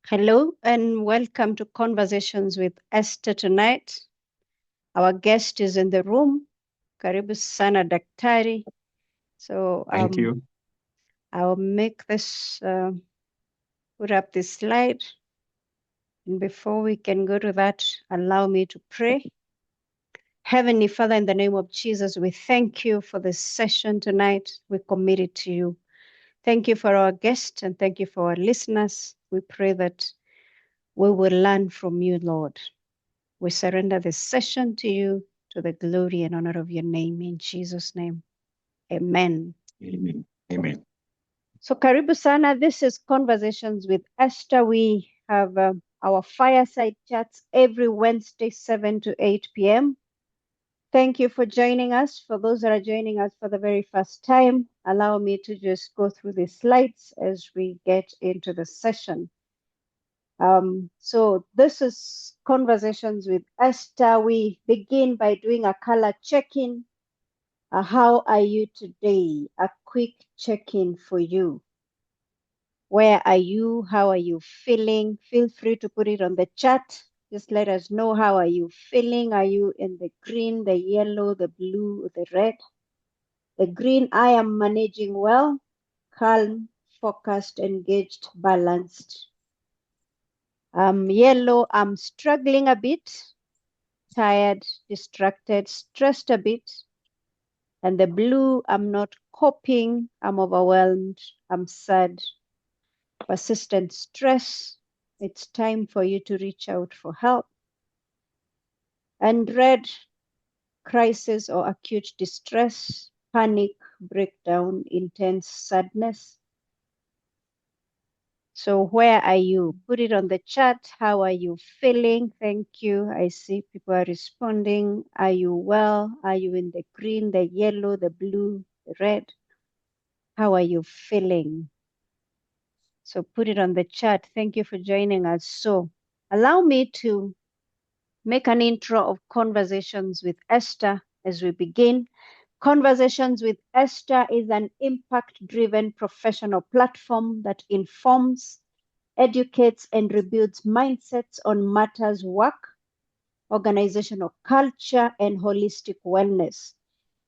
Hello and welcome to Conversations with Esther tonight. Our guest is in the room. Karibu sana daktari. So Thank you. I'll make this, put up this slide. And before we can go to that, allow me to pray. Heavenly Father, in the name of Jesus, we thank you for this session tonight. We commit it to you. Thank you for our guest and thank you for our listeners. We pray that we will learn from you, Lord. We surrender this session to you, to the glory and honor of your name, in Jesus' name. Amen. Amen. Amen. So karibu sana. This is Conversations with Esther. We have our fireside chats every Wednesday, 7 to 8 p.m. Thank you for joining us. For those that are joining us for the very first time, allow me to just go through the slides as we get into the session. So this is Conversations with Esther. We begin by doing a color check-in. How are you today? A quick check-in for you. Where are you? How are you feeling? Feel free to put it on the chat. Just let us know, how are you feeling? Are you in the green, the yellow, the blue, the red? The green, I am managing well, calm, focused, engaged, balanced. Yellow, I'm struggling a bit, tired, distracted, stressed a bit. And the blue, I'm not coping, I'm overwhelmed, I'm sad, persistent stress. It's time for you to reach out for help. And red, crisis or acute distress, panic, breakdown, intense sadness. So where are you? Put it on the chat. How are you feeling? Thank you. I see people are responding. Are you well? Are you in the green, the yellow, the blue, the red? How are you feeling? So put it on the chat. Thank you for joining us. So allow me to make an intro of Conversations with Esther as we begin. Conversations with Esther is an impact-driven professional platform that informs, educates, and rebuilds mindsets on matters work, organizational culture, and holistic wellness.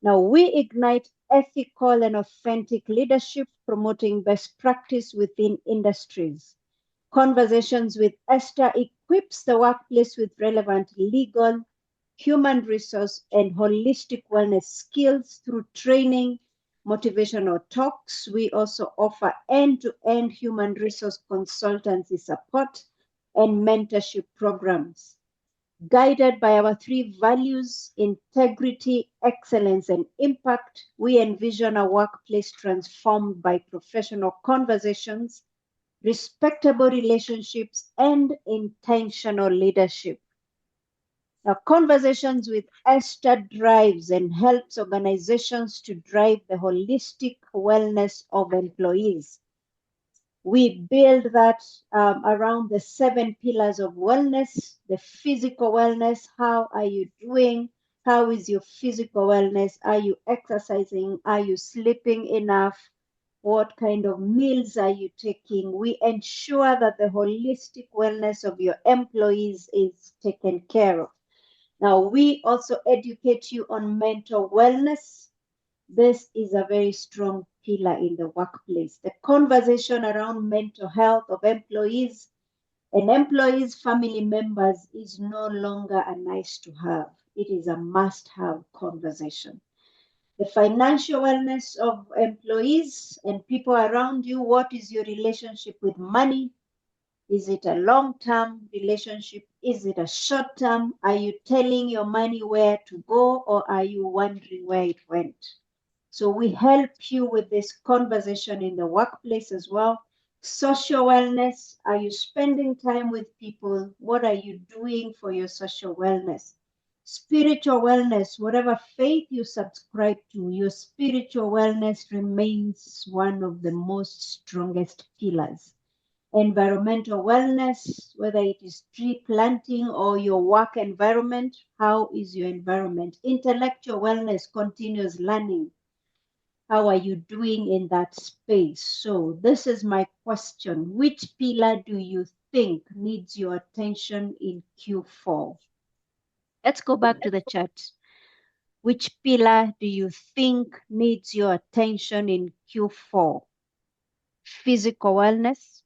Now, we ignite ethical and authentic leadership, promoting best practice within industries. Conversations with Esther equips the workplace with relevant legal, human resource, and holistic wellness skills through training, motivational talks. We also offer end-to-end human resource consultancy support and mentorship programs. Guided by our three values, integrity, excellence, and impact, we envision a workplace transformed by professional conversations, respectable relationships, and intentional leadership. Now, Conversations with Esther drives and helps organizations to drive the holistic wellness of employees. We build that around the 7 pillars of wellness, the physical wellness. How are you doing? How is your physical wellness? Are you exercising? Are you sleeping enough? What kind of meals are you taking? We ensure that the holistic wellness of your employees is taken care of. Now, we also educate you on mental wellness. This is a very strong pillar in the workplace. The conversation around mental health of employees and employees' family members is no longer a nice to have. It is a must have conversation. The financial wellness of employees and people around you. What is your relationship with money? Is it a long-term relationship? Is it a short-term? Are you telling your money where to go, or are you wondering where it went? So we help you with this conversation in the workplace as well. Social wellness. Are you spending time with people? What are you doing for your social wellness? Spiritual wellness. Whatever faith you subscribe to, your spiritual wellness remains one of the most strongest pillars. Environmental wellness, whether it is tree planting or your work environment, how is your environment? Intellectual wellness, continuous learning. How are you doing in that space? So this is my question. Which pillar do you think needs your attention in Q4? Let's go back to the chat. Which pillar do you think needs your attention in Q4? Physical wellness,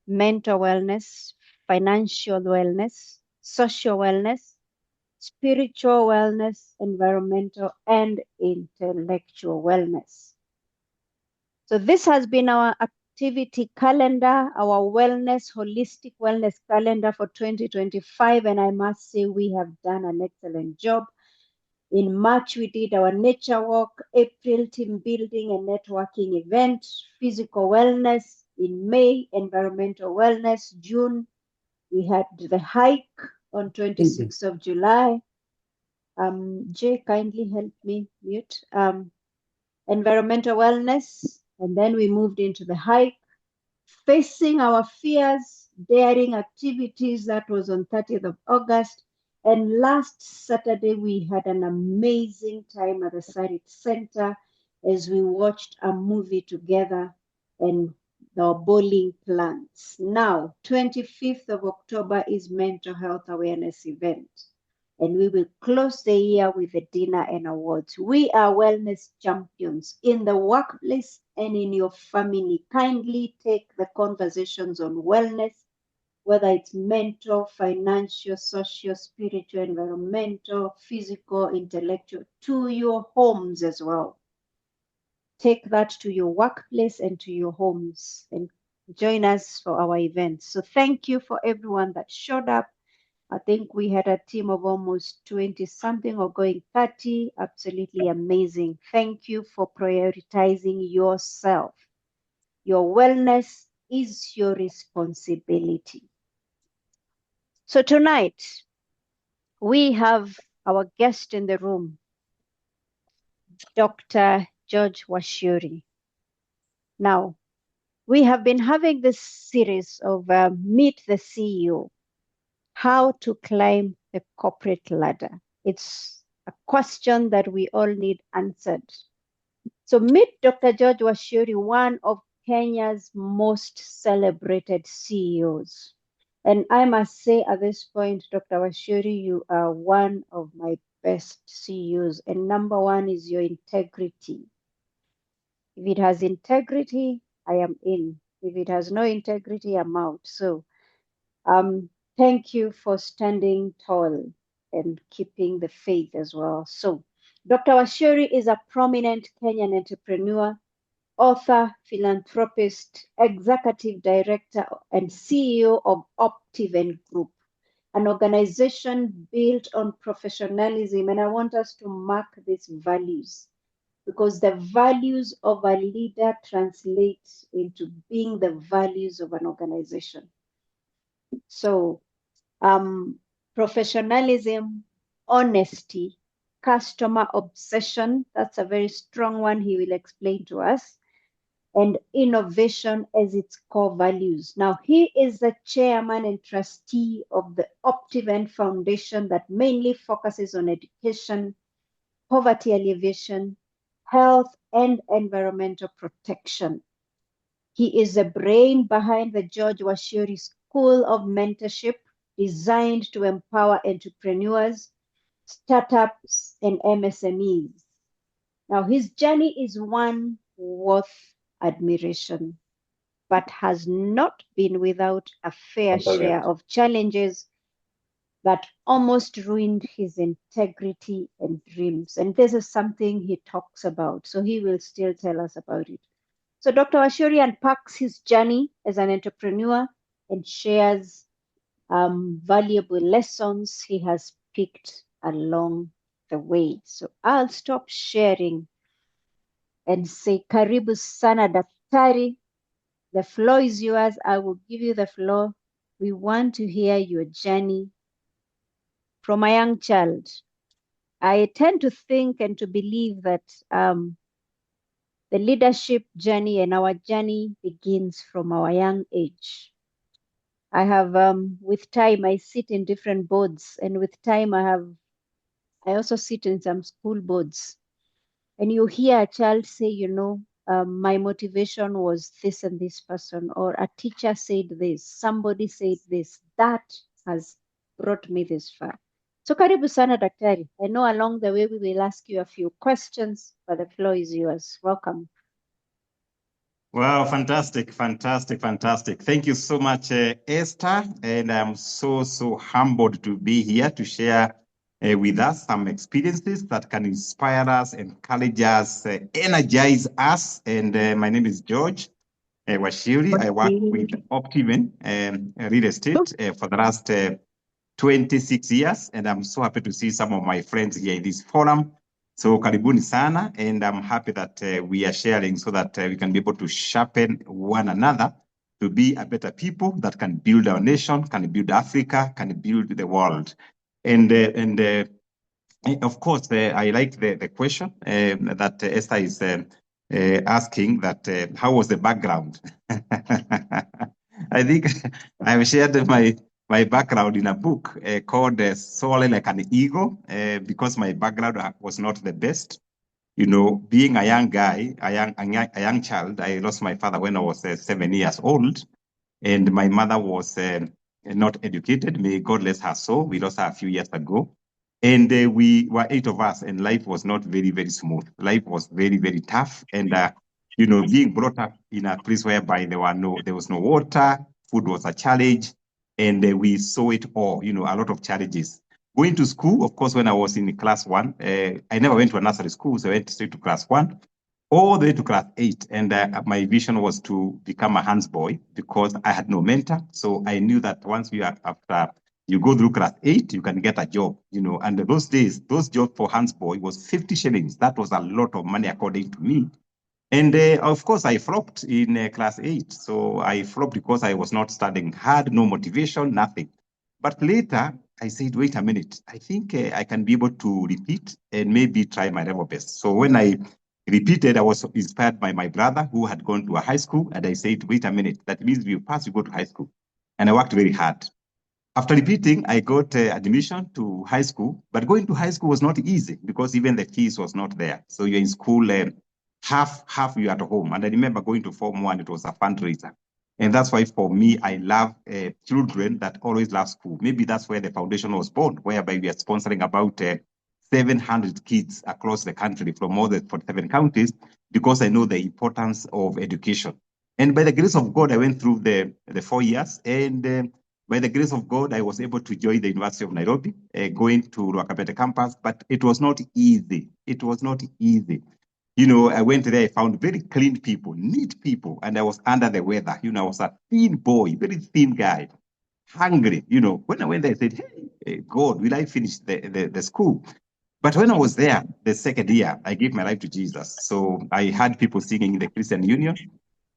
mental wellness, financial wellness, social wellness, spiritual wellness, environmental and intellectual wellness. So this has been our activity calendar, our wellness, holistic wellness calendar for 2025. And I must say we have done an excellent job. In March, we did our nature walk, April, team building and networking event, physical wellness. In May, environmental wellness. June, we had the hike on 26th of July. Jay, kindly help me mute. Environmental wellness. And then we moved into the hike, facing our fears, daring activities. That was on 30th of August. And last Saturday, we had an amazing time at the Sarit Center as we watched a movie together and our bowling plans. Now, 25th of October is Mental Health Awareness event. And we will close the year with a dinner and awards. We are wellness champions in the workplace and in your family. Kindly take the conversations on wellness, whether it's mental, financial, social, spiritual, environmental, physical, intellectual, to your homes as well. Take that to your workplace and to your homes and join us for our events. So thank you for everyone that showed up. I think we had a team of almost 20 something or going 30. Absolutely amazing. Thank you for prioritizing yourself. Your wellness is your responsibility. So tonight, we have our guest in the room, Dr. George Wachiuri. Now, we have been having this series of Meet the CEO, how to climb the corporate ladder. It's a question that we all need answered. So meet Dr. George Wachiuri, one of Kenya's most celebrated CEOs. And I must say at this point, Dr. Wachiuri, you are one of my best CEOs. And number one is your integrity. If it has integrity, I am in. If it has no integrity, I'm out. So thank you for standing tall and keeping the faith as well. So Dr. Wachiuri is a prominent Kenyan entrepreneur, author, philanthropist, executive director, and CEO of Optiven Group, an organization built on professionalism. And I want us to mark these values because the values of a leader translate into being the values of an organization. So professionalism, honesty, customer obsession, that's a very strong one he will explain to us, and innovation as its core values. Now, he is the chairman and trustee of the Optiven Foundation that mainly focuses on education, poverty alleviation, health, and environmental protection. He is the brain behind the George Wachiuri School of Mentorship, designed to empower entrepreneurs, startups, and MSMEs. Now, his journey is one worth admiration, but has not been without a fair share of challenges that almost ruined his integrity and dreams. And this is something he talks about, so he will still tell us about it. So Dr. Wachiuri unpacks his journey as an entrepreneur and shares valuable lessons he has picked along the way. So I'll stop sharing and say, Karibu sana daktari. The floor is yours. I will give you the floor. We want to hear your journey from a young child. I tend to think and to believe that the leadership journey and our journey begins from our young age. I have, with time, I sit in different boards, and with time, I also sit in some school boards. and you hear a child say, my motivation was this and this person, or a teacher said this, somebody said this, that has brought me this far. So karibu sana daktari. I know along the way we will ask you a few questions, but the floor is yours. Welcome. Wow, fantastic, fantastic, fantastic. Thank you so much, Esther. And I'm so humbled to be here to share with us some experiences that can inspire us, encourage us, energize us. And my name is George Wachiuri. I work with Optiven Real Estate for the last 26 years, and I'm so happy to see some of my friends here in this forum. So karibuni sana, and I'm happy that we are sharing so that we can be able to sharpen one another to be a better people that can build our nation, can build Africa, can build the world. And of course, I like the question that Esther is asking, that how was the background? I think I've shared my background in a book called Soaring Like an Eagle, because my background was not the best. You know, being a young guy, a young child, I lost my father when I was 7 years old, and my mother was not educated. May God bless her soul. We lost her a few years ago. And we were 8 of us, and life was not very smooth. Life was very tough. And, being brought up in a place whereby there was no water, food was a challenge, and we saw it all, a lot of challenges. Going to school, of course, when I was in class 1, I never went to a nursery school, so I went straight to class 1 all the way to class 8. And my vision was to become a hands boy because I had no mentor. So I knew that once after you go through class 8, you can get a job, And those days, those jobs for hands boy was 50 shillings. That was a lot of money according to me. And of course, I flopped in class 8. So I flopped because I was not studying hard, no motivation, nothing. But later, I said, wait a minute, I think I can be able to repeat and maybe try my level best. So when I repeated, I was inspired by my brother who had gone to a high school. And I said, wait a minute, that means if you pass, you go to high school. And I worked very hard. After repeating, I got admission to high school, but going to high school was not easy because even the fees was not there. So you're in school, half you're at home. And I remember going to Form 1, it was a fundraiser. And that's why for me, I love children that always love school. Maybe that's where the foundation was born, whereby we are sponsoring about 700 kids across the country from more than 47 counties, because I know the importance of education. And by the grace of God, I went through the 4 years, and by the grace of God, I was able to join the University of Nairobi, going to Ruakabete campus, but it was not easy. It was not easy. I went there, I found very clean people, neat people, and I was under the weather. I was a thin boy, very thin guy, hungry. When I went there, I said, hey, God, will I finish the school? But when I was there, the second year, I gave my life to Jesus. So I had people singing in the Christian Union.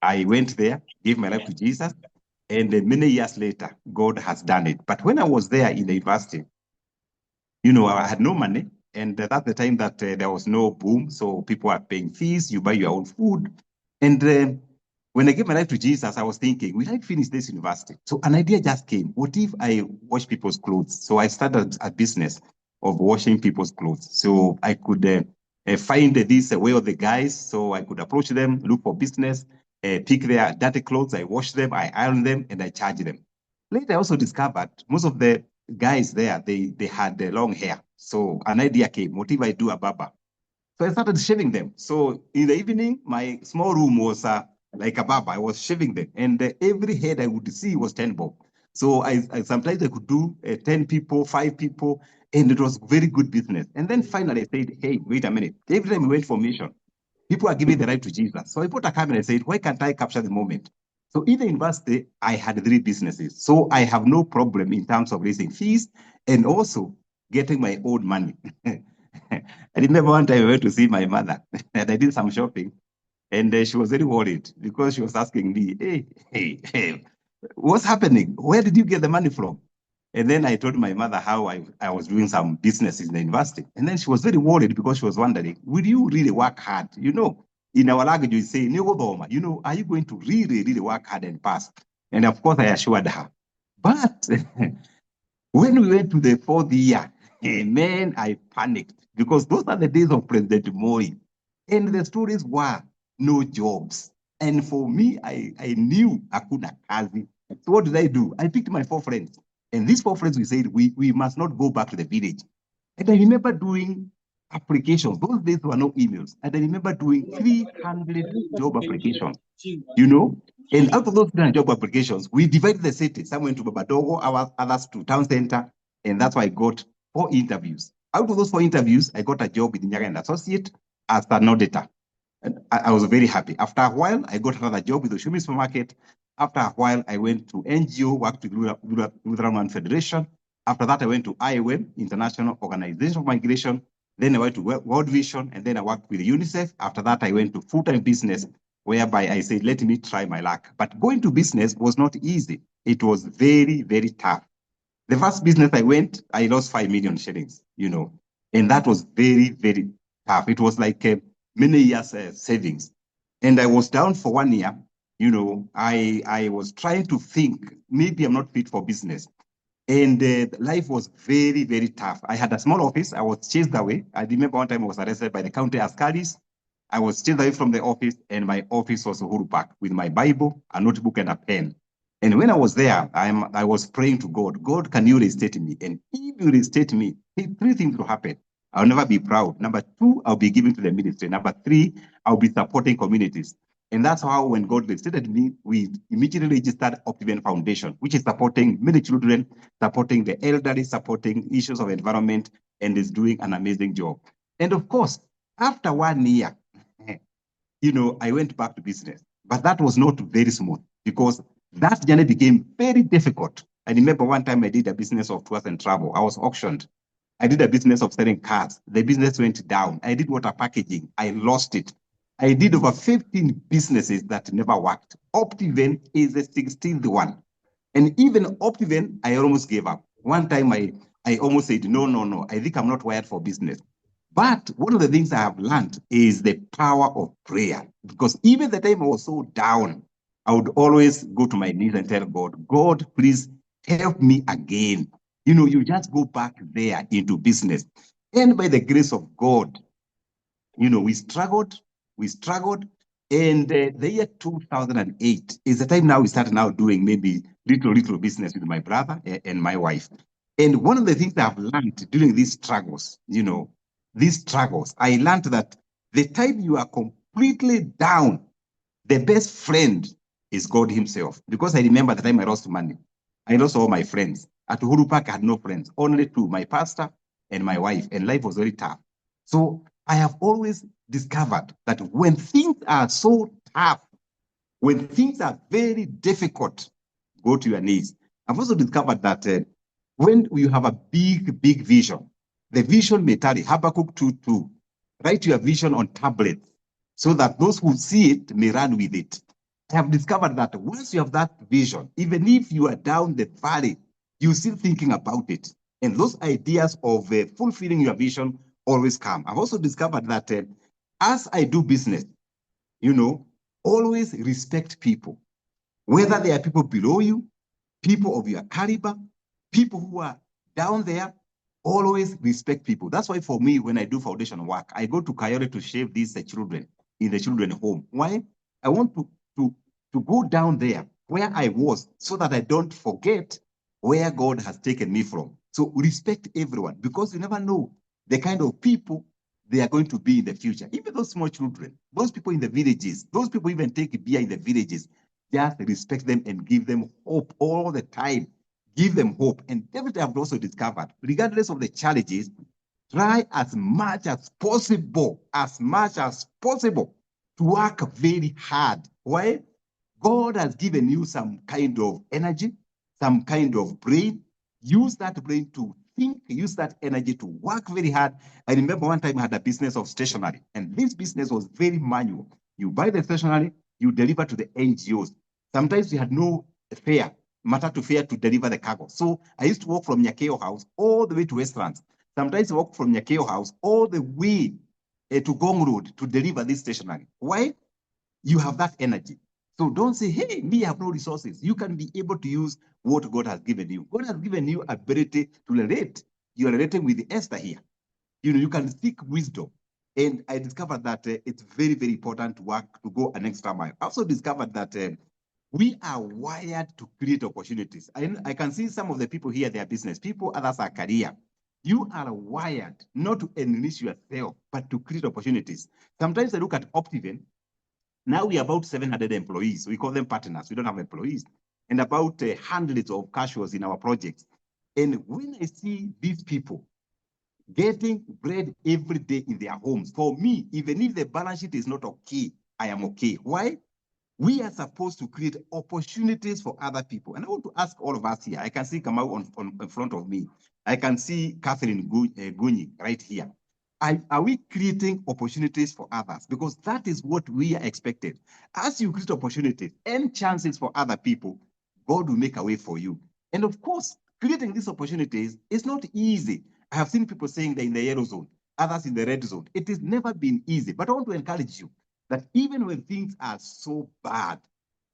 I went there, gave my life to Jesus. And many years later, God has done it. But when I was there in the university, I had no money. And that's the time that there was no boom. So people are paying fees, you buy your own food. And when I gave my life to Jesus, I was thinking, will I finish this university? So an idea just came. What if I wash people's clothes? So I started a business of washing people's clothes. So I could find this way of the guys. So I could approach them, look for business, pick their dirty clothes. I wash them, I iron them, and I charge them. Later, I also discovered most of the guys there, they had long hair. So an idea came, what if I do a barber? So I started shaving them. So in the evening, my small room was like a barber. I was shaving them. And every head I would see was 10 bob. So I sometimes I could do 10 people, 5 people, and it was very good business. And then finally I said, hey, wait a minute. Every time we went for mission, people are giving the right to Jesus. So I put a camera and said, why can't I capture the moment? So in the university, I had 3 businesses. So I have no problem in terms of raising fees and also getting my own money. I remember one time I went to see my mother and I did some shopping, and she was very worried because she was asking me, hey, what's happening? Where did you get the money from? And then I told my mother how I was doing some businesses in the university. And then she was very worried because she was wondering, will you really work hard? In our language, we say, are you going to really work hard and pass? And of course, I assured her. But when we went to the 4th year, man, I panicked because those are the days of President Moi. And the stories were no jobs. And for me, I knew hakuna kazi. So what did I do? I picked my 4 friends. And these 4 friends, we said, we must not go back to the village. And I remember doing applications. Those days there were no emails. And I remember doing 300 job applications, you know. And out of those 300 job applications, we divided the city. Some went to Babadogo, others to town center. And that's why I got 4 interviews. Out of those 4 interviews, I got a job with Nyaga and Associate as an auditor. And I was very happy. After a while, I got another job with the Shumi Supermarket. After a while, I went to NGO, worked with Lutheran Federation. After that, I went to IOM, International Organization of Migration. Then I went to World Vision, and then I worked with UNICEF. After that, I went to full-time business, whereby I said, let me try my luck. But going to business was not easy. It was very, very tough. The first business I went, I lost 5 million shillings, you know, and that was very, very tough. It was like many years savings. And I was down for 1 year, you know. I was trying to think, maybe I'm not fit for business. And life was very, very tough. I had a small office. I was chased away. I remember one time I was arrested by the county askaris. I was chased away from the office, and my office was Uhuru Park with my Bible, a notebook, and a pen. And when I was there, I was praying to God. God, can you restate me? And if you restate me, 3 things will happen. I'll never be proud. Number 2, I'll be giving to the ministry. Number 3, I'll be supporting communities. And that's how, when God restated me, we immediately registered Optiven Foundation, which is supporting many children, supporting the elderly, supporting issues of environment, and is doing an amazing job. And of course, after 1 year, you know, I went back to business. But that was not very smooth, because that journey became very difficult. I remember one time I did a business of tours and travel. I was auctioned. I did a business of selling cars. The business went down. I did water packaging. I lost it. I did over 15 businesses that never worked. Optiven is the 16th one. And even Optiven, I almost gave up. One time I almost said, no, I think I'm not wired for business. But one of the things I have learned is the power of prayer. Because even the time I was so down, I would always go to my knees and tell God, God, please help me again. You know, you just go back there into business. And by the grace of God, you know, we struggled. And the year 2008 is the time now we start now doing maybe little business with my brother and my wife. And one of the things I've learned during these struggles, you know, I learned that the time you are completely down, the best friend is God himself. Because I remember the time I lost money, I lost all my friends. At Uhuru Park, I had no friends, only 2, my pastor and my wife, and life was very tough. So I have always discovered that when things are so tough, when things are very difficult, go to your knees. I've also discovered that when you have a big vision, the vision may tarry. Habakkuk 2:2. Write your vision on tablets so that those who see it may run with it. I have discovered that once you have that vision, even if you are down the valley, you're still thinking about it. And those ideas of fulfilling your vision always come. I've also discovered that as I do business, you know, always respect people. Whether they are people below you, people of your caliber, people who are down there, always respect people. That's why for me, when I do foundation work, I go to Kayore to shave these children in the children's home. Why? I want to go down there where I was so that I don't forget where God has taken me from. So respect everyone, because you never know the kind of people they are going to be in the future. Even those small children, those people in the villages, those people even take beer in the villages, just respect them and give them hope all the time. Give them hope. And everything I've also discovered, regardless of the challenges, try as much as possible to work very hard. Why? God has given you some kind of energy, some kind of brain. Use that brain to think, use that energy to work very hard. I remember one time I had a business of stationery, and this business was very manual. You buy the stationery, you deliver to the NGOs. Sometimes we had no fare, matatu fare to deliver the cargo. So I used to walk from Nyakeo House all the way to Westlands. Sometimes I walk from Nyakeo House all the way to Gong Road to deliver this stationery. Why? You have that energy. So don't say, hey, me, I have no resources. You can be able to use what God has given you. God has given you ability to relate. You are relating with Esther here. You know, you can seek wisdom. And I discovered that it's very, very important to work, to go an extra mile. I also discovered that we are wired to create opportunities. I can see some of the people here, they are business people, others are career. You are wired not to enrich yourself, but to create opportunities. Sometimes I look at Optiven. Now we are about 700 employees. We call them partners. We don't have employees. And about hundreds of casuals in our projects. And when I see these people getting bread every day in their homes, for me, even if the balance sheet is not okay, I am okay. Why? We are supposed to create opportunities for other people. And I want to ask all of us here. I can see Kamau on in front of me. I can see Catherine Gunyi right here. Are we creating opportunities for others? Because that is what we are expected. As you create opportunities and chances for other people, God will make a way for you. And of course, creating these opportunities is not easy. I have seen people saying they're in the yellow zone, others in the red zone. It has never been easy. But I want to encourage you that even when things are so bad,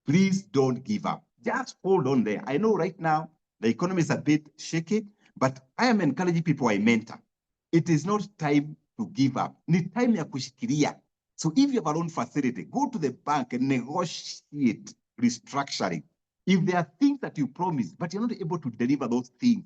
please don't give up. Just hold on there. I know right now the economy is a bit shaky, but I am encouraging people I mentor. It is not time to give up. Ni time ya kushikilia. So if you have a loan facility, go to the bank and negotiate restructuring. If there are things that you promise, but you're not able to deliver those things,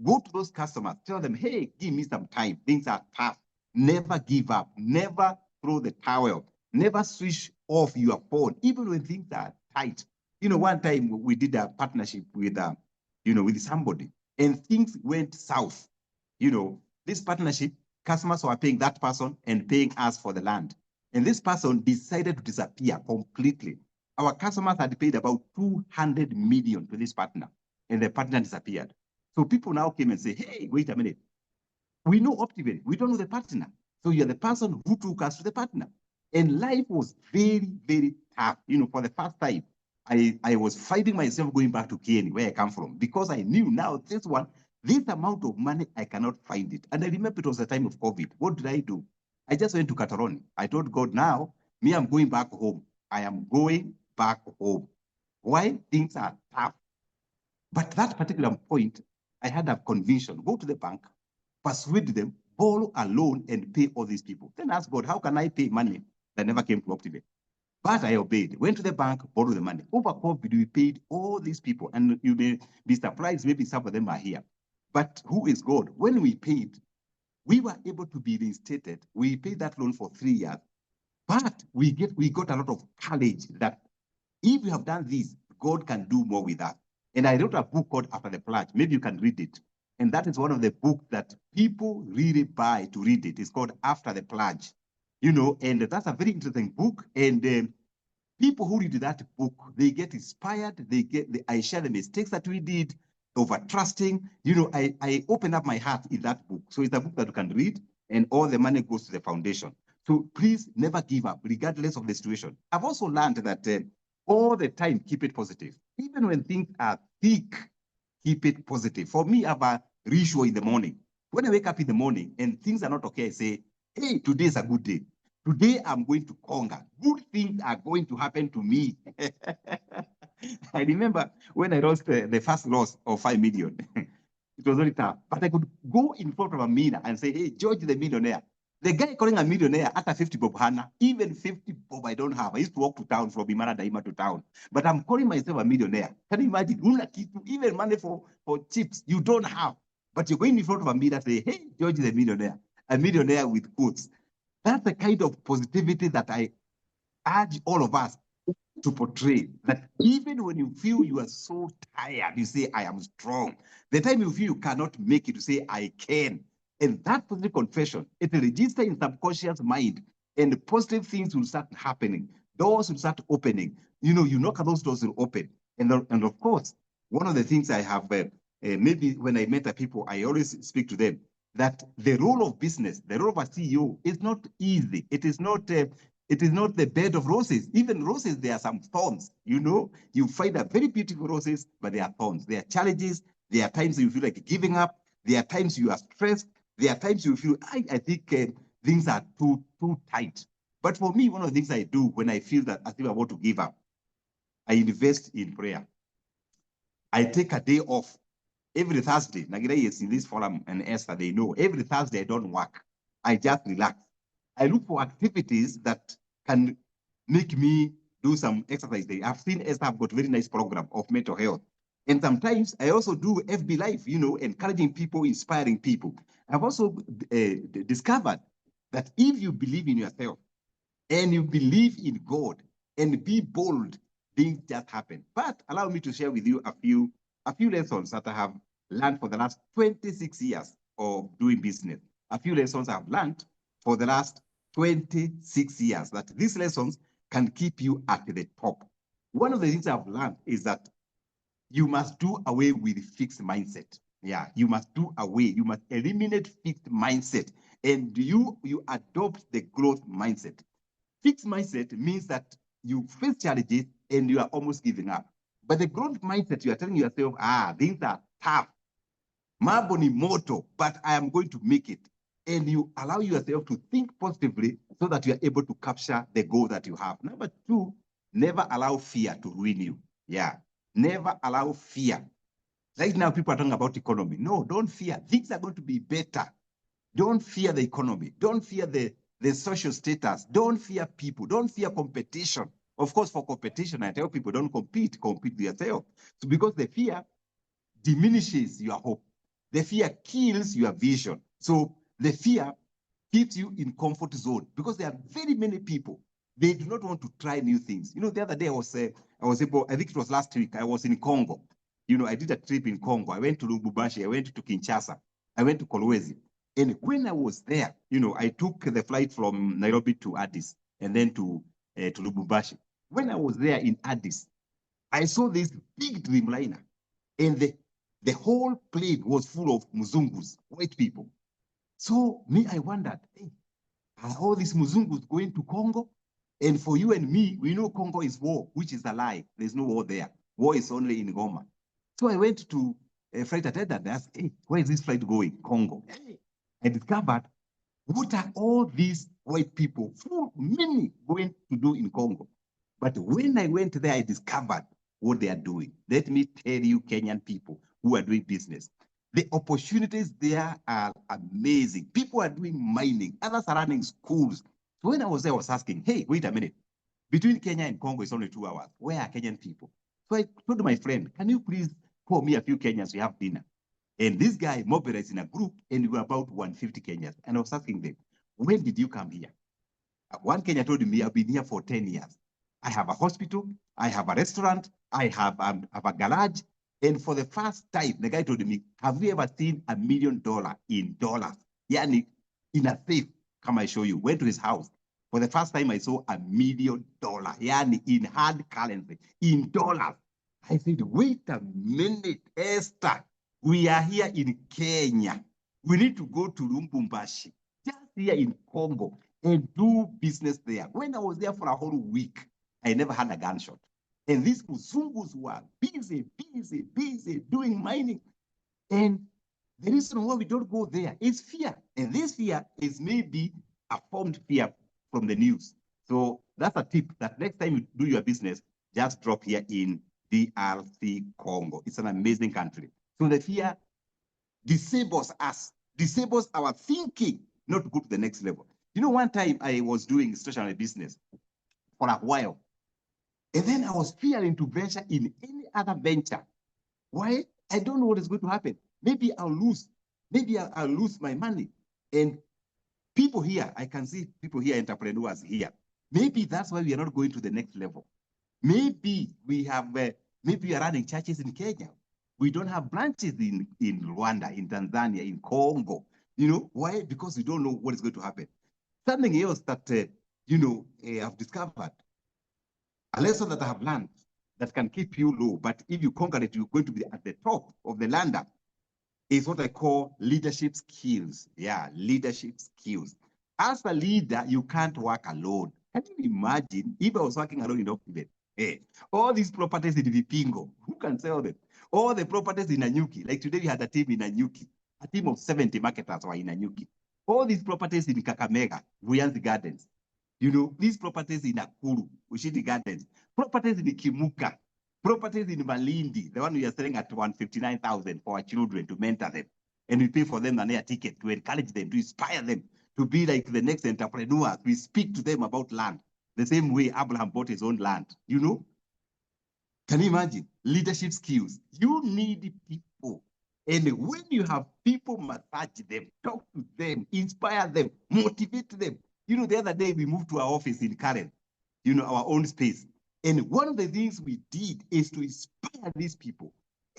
go to those customers, tell them, hey, give me some time. Things are tough. Never give up. Never throw the towel. Never switch off your phone, even when things are tight. You know, one time we did a partnership with, with somebody, and things went south. You know, this partnership, customers were paying that person and paying us for the land. And this person decided to disappear completely. Our customers had paid about 200 million to this partner, and the partner disappeared. So people now came and say, hey, wait a minute. We know Optiven, we don't know the partner. So you're the person who took us to the partner. And life was very, very tough. You know, for the first time, I was fighting myself going back to Kenyan, where I come from, because I knew now this amount of money, I cannot find it. And I remember it was the time of COVID. What did I do? I just went to Catalonia. I told God, now, me, I'm going back home. I am going back home. Why? Things are tough. But that particular point, I had a conviction. Go to the bank, persuade them, borrow a loan, and pay all these people. Then ask God, how can I pay money that never came to Optiven? But I obeyed, went to the bank, borrowed the money. Over COVID, we paid all these people. And you may be surprised, maybe some of them are here. But who is God? When we paid, we were able to be reinstated. We paid that loan for 3 years. But we got a lot of courage that if we have done this, God can do more with us. And I wrote a book called After the Pledge. Maybe you can read it. And that is one of the books that people really buy to read it. It's called After the Pledge. You know, and that's a very interesting book. And people who read that book, they get inspired. I share the mistakes that we did, over trusting. You know, I open up my heart in that book. So it's a book that you can read, and all the money goes to the foundation. So please never give up, regardless of the situation. I've also learned that all the time, keep it positive. Even when things are thick, keep it positive. For me, I have a ritual in the morning. When I wake up in the morning and things are not okay, I say, hey, today is a good day. Today I'm going to conquer. Good things are going to happen to me. I remember when I lost the first loss of 5 million. It was very tough. But I could go in front of a mirror and say, hey, George the millionaire. The guy calling a millionaire at 50 bob Hana, even 50 bob I don't have. I used to walk to town from Imara Daima to town. But I'm calling myself a millionaire. Can you imagine? Even money for chips you don't have. But you're going in front of a mirror and say, hey, George the millionaire. A millionaire with quotes. That's the kind of positivity that I urge all of us to portray, that even when you feel you are so tired, you say, I am strong. The time you feel you cannot make it, you say, I can. And that positive confession, it will register in subconscious mind, and positive things will start happening. Doors will start opening. You know, you knock at those doors will open. And of course, one of the things I have, maybe when I mentor people, I always speak to them, that the role of business, the role of a CEO is not easy. It is not the bed of roses. Even roses, there are some thorns. You know, you find a very beautiful roses, but there are thorns. There are challenges. There are times you feel like giving up. There are times you are stressed. There are times you feel, I think things are too tight. But for me, one of the things I do when I feel that as if I want to give up, I invest in prayer. I take a day off every Thursday. Nagira is in this forum, and Esther, they know. Every Thursday, I don't work. I just relax. I look for activities that can make me do some exercise there. I've seen Esther have got a very nice program of mental health. And sometimes I also do FB Live, encouraging people, inspiring people. I've also discovered that if you believe in yourself and you believe in God and be bold, things just happen. But allow me to share with you a few lessons that I have learned for the last 26 years of doing business. A few lessons I've learned for the last 26 years, that these lessons can keep you at the top. One of the things I've learned is that you must do away with fixed mindset. Yeah, you must eliminate fixed mindset, and you adopt the growth mindset. Fixed mindset means that you face challenges and you are almost giving up. But the growth mindset, you are telling yourself, things are tough. Mambo ni moto, but I am going to make it. And you allow yourself to think positively so that you are able to capture the goal that you have. Number two, never allow fear to ruin you. Yeah, never allow fear. Right now, people are talking about economy. No, don't fear. Things are going to be better. Don't fear the economy. Don't fear the social status. Don't fear people. Don't fear competition. Of course, for competition, I tell people don't compete with yourself. So because the fear diminishes your hope. The fear kills your vision. So the fear keeps you in comfort zone because there are very many people. They do not want to try new things. The other day I was able, I think it was last week, I was in Congo. I did a trip in Congo. I went to Lubumbashi, I went to Kinshasa, I went to Kolwezi. And when I was there, I took the flight from Nairobi to Addis and then to Lubumbashi. When I was there in Addis, I saw this big Dreamliner, and the whole plane was full of Muzungus, white people. So me, I wondered, hey, are all these Muzungus going to Congo? And for you and me, we know Congo is war, which is a lie. There's no war there. War is only in Goma. So I went to a flight attendant and asked, hey, where is this flight going? Congo. Hey, I discovered, what are all these white people, many, going to do in Congo? But when I went there, I discovered what they are doing. Let me tell you, Kenyan people who are doing business, the opportunities there are amazing. People are doing mining, others are running schools. So when I was there, I was asking, hey, wait a minute. Between Kenya and Congo, it's only 2 hours. Where are Kenyan people? So I told my friend, can you please call me a few Kenyans? We have dinner. And this guy mobilized in a group, and we were about 150 Kenyans. And I was asking them, when did you come here? One Kenyan told me, I've been here for 10 years. I have a hospital, I have a restaurant, I have a garage. And for the first time, the guy told me, have you ever seen $1 million in dollars? Yani, in a safe, come I show you. Went to his house. For the first time, I saw $1 million. Yani, in hard currency, in dollars. I said, wait a minute, Esther. We are here in Kenya. We need to go to Lubumbashi, just here in Congo, and do business there. When I was there for a whole week, I never had a gunshot. And these Muzungus were busy doing mining. And the reason why we don't go there is fear. And this fear is maybe a formed fear from the news. So that's a tip, that next time you do your business, just drop here in DRC Congo. It's an amazing country. So the fear disables us, disables our thinking, not to go to the next level. One time I was doing stationary business for a while, and then I was fearing to venture in any other venture. Why? I don't know what is going to happen. Maybe I'll lose. Maybe I'll lose my money. And people here, I can see people here, entrepreneurs here. Maybe that's why we are not going to the next level. Maybe we are running churches in Kenya. We don't have branches in Rwanda, in Tanzania, in Congo. Why? Because we don't know what is going to happen. Something else that, I've discovered, a lesson that I have learned that can keep you low, but if you conquer it, you're going to be at the top of the ladder, is what I call leadership skills. Yeah, leadership skills. As a leader, you can't work alone. Can you imagine if I was working alone in Optiven? Hey, all these properties in Vipingo, who can sell them? All the properties in Nanyuki, like today we had a team in Nanyuki, a team of 70 marketers were in Nanyuki. All these properties in Kakamega, Buyanzi Gardens, these properties in Nakuru, Ushidi Gardens, properties in Kimuka, properties in Malindi, the one we are selling at 159,000 for our children to mentor them. And we pay for them an air ticket to encourage them, to inspire them to be like the next entrepreneurs. We speak to them about land, the same way Abraham bought his own land, you know? Can you imagine? Leadership skills. You need people. And when you have people, massage them, talk to them, inspire them, motivate them. You know, the other day we moved to our office in Karen, you know, our own space. And one of the things we did is to inspire these people,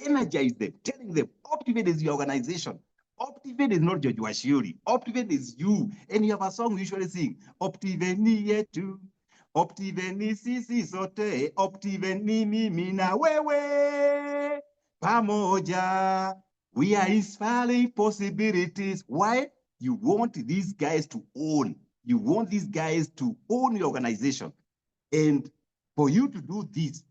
energize them, telling them, Optiven is your organization. Optiven is not George Wachiuri. Optiven is you. And you have a song we usually sing, Optiven yetu. Optiven sisi sote, Optiven mimi na wewe. Pamoja, we are inspiring possibilities. Why? You want these guys to own. You want these guys to own your organization. And for you to do this,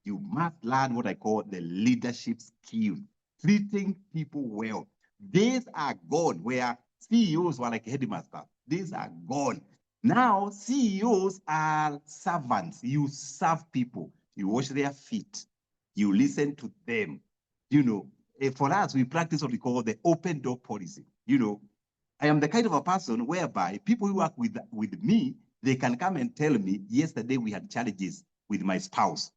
you must learn what I call the leadership skills, treating people well. These are gone, where CEOs were like headmasters. These are gone. Now, CEOs are servants. You serve people. You wash their feet. You listen to them. You know, for us, we practice what we call the open door policy. You know, I am the kind of a person whereby people who work with me, they can come and tell me, yesterday we had challenges with my spouse.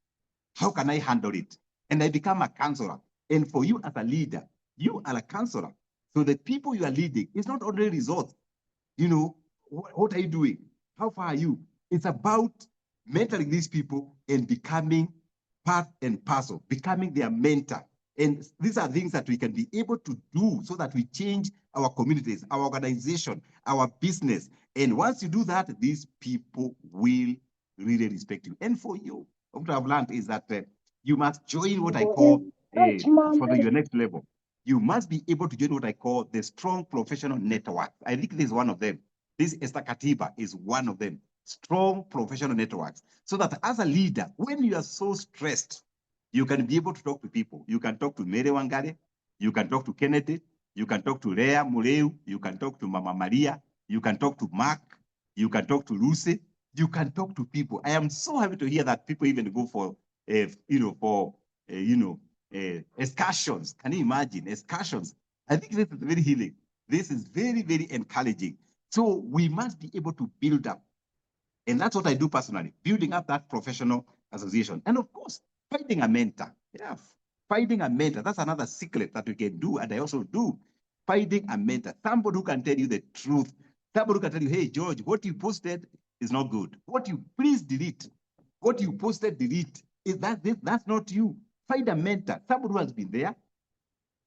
How can I handle it? And I become a counselor. And for you as a leader, you are a counselor. So the people you are leading, it's not only results. You know, what are you doing? How far are you? It's about mentoring these people and becoming part and parcel, becoming their mentor. And these are things that we can be able to do so that we change our communities, our organization, our business. And once you do that, these people will really respect you. And for you, what I've learned is that you must join what I call for your next level. You must be able to join what I call the strong professional network. I think this is one of them. This Esther Katiba is one of them. Strong professional networks. So that as a leader, when you are so stressed, you can be able to talk to people. You can talk to Mary Wangare, you can talk to Kennedy, you can talk to Rhea Mureu, you can talk to Mama Maria, you can talk to Mark, you can talk to Lucy, you can talk to people. I am so happy to hear that people even go for, excursions. Can you imagine excursions? I think this is very healing. This is very, very encouraging. So we must be able to build up. And that's what I do personally, building up that professional association. And of course, finding a mentor. Yeah, finding a mentor. That's another secret that we can do, and I also do. Finding a mentor, somebody who can tell you the truth. Somebody who can tell you, hey, George, what you posted is not good. What you please delete. What you posted, delete. Is that's not you. Find a mentor, somebody who has been there.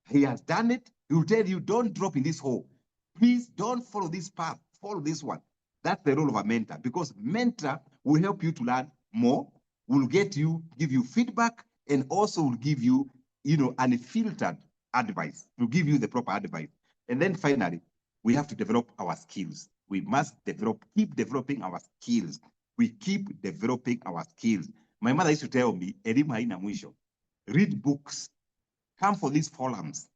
He has done it. He will tell you, don't drop in this hole. Please don't follow this path. Follow this one. That's the role of a mentor, because mentor will help you to learn more, will give you feedback, and also will give you, unfiltered advice, to give you the proper advice. And then finally, we have to develop our skills. We must keep developing our skills. We keep developing our skills. My mother used to tell me, elimu haina mwisho. Read books, come for these forums,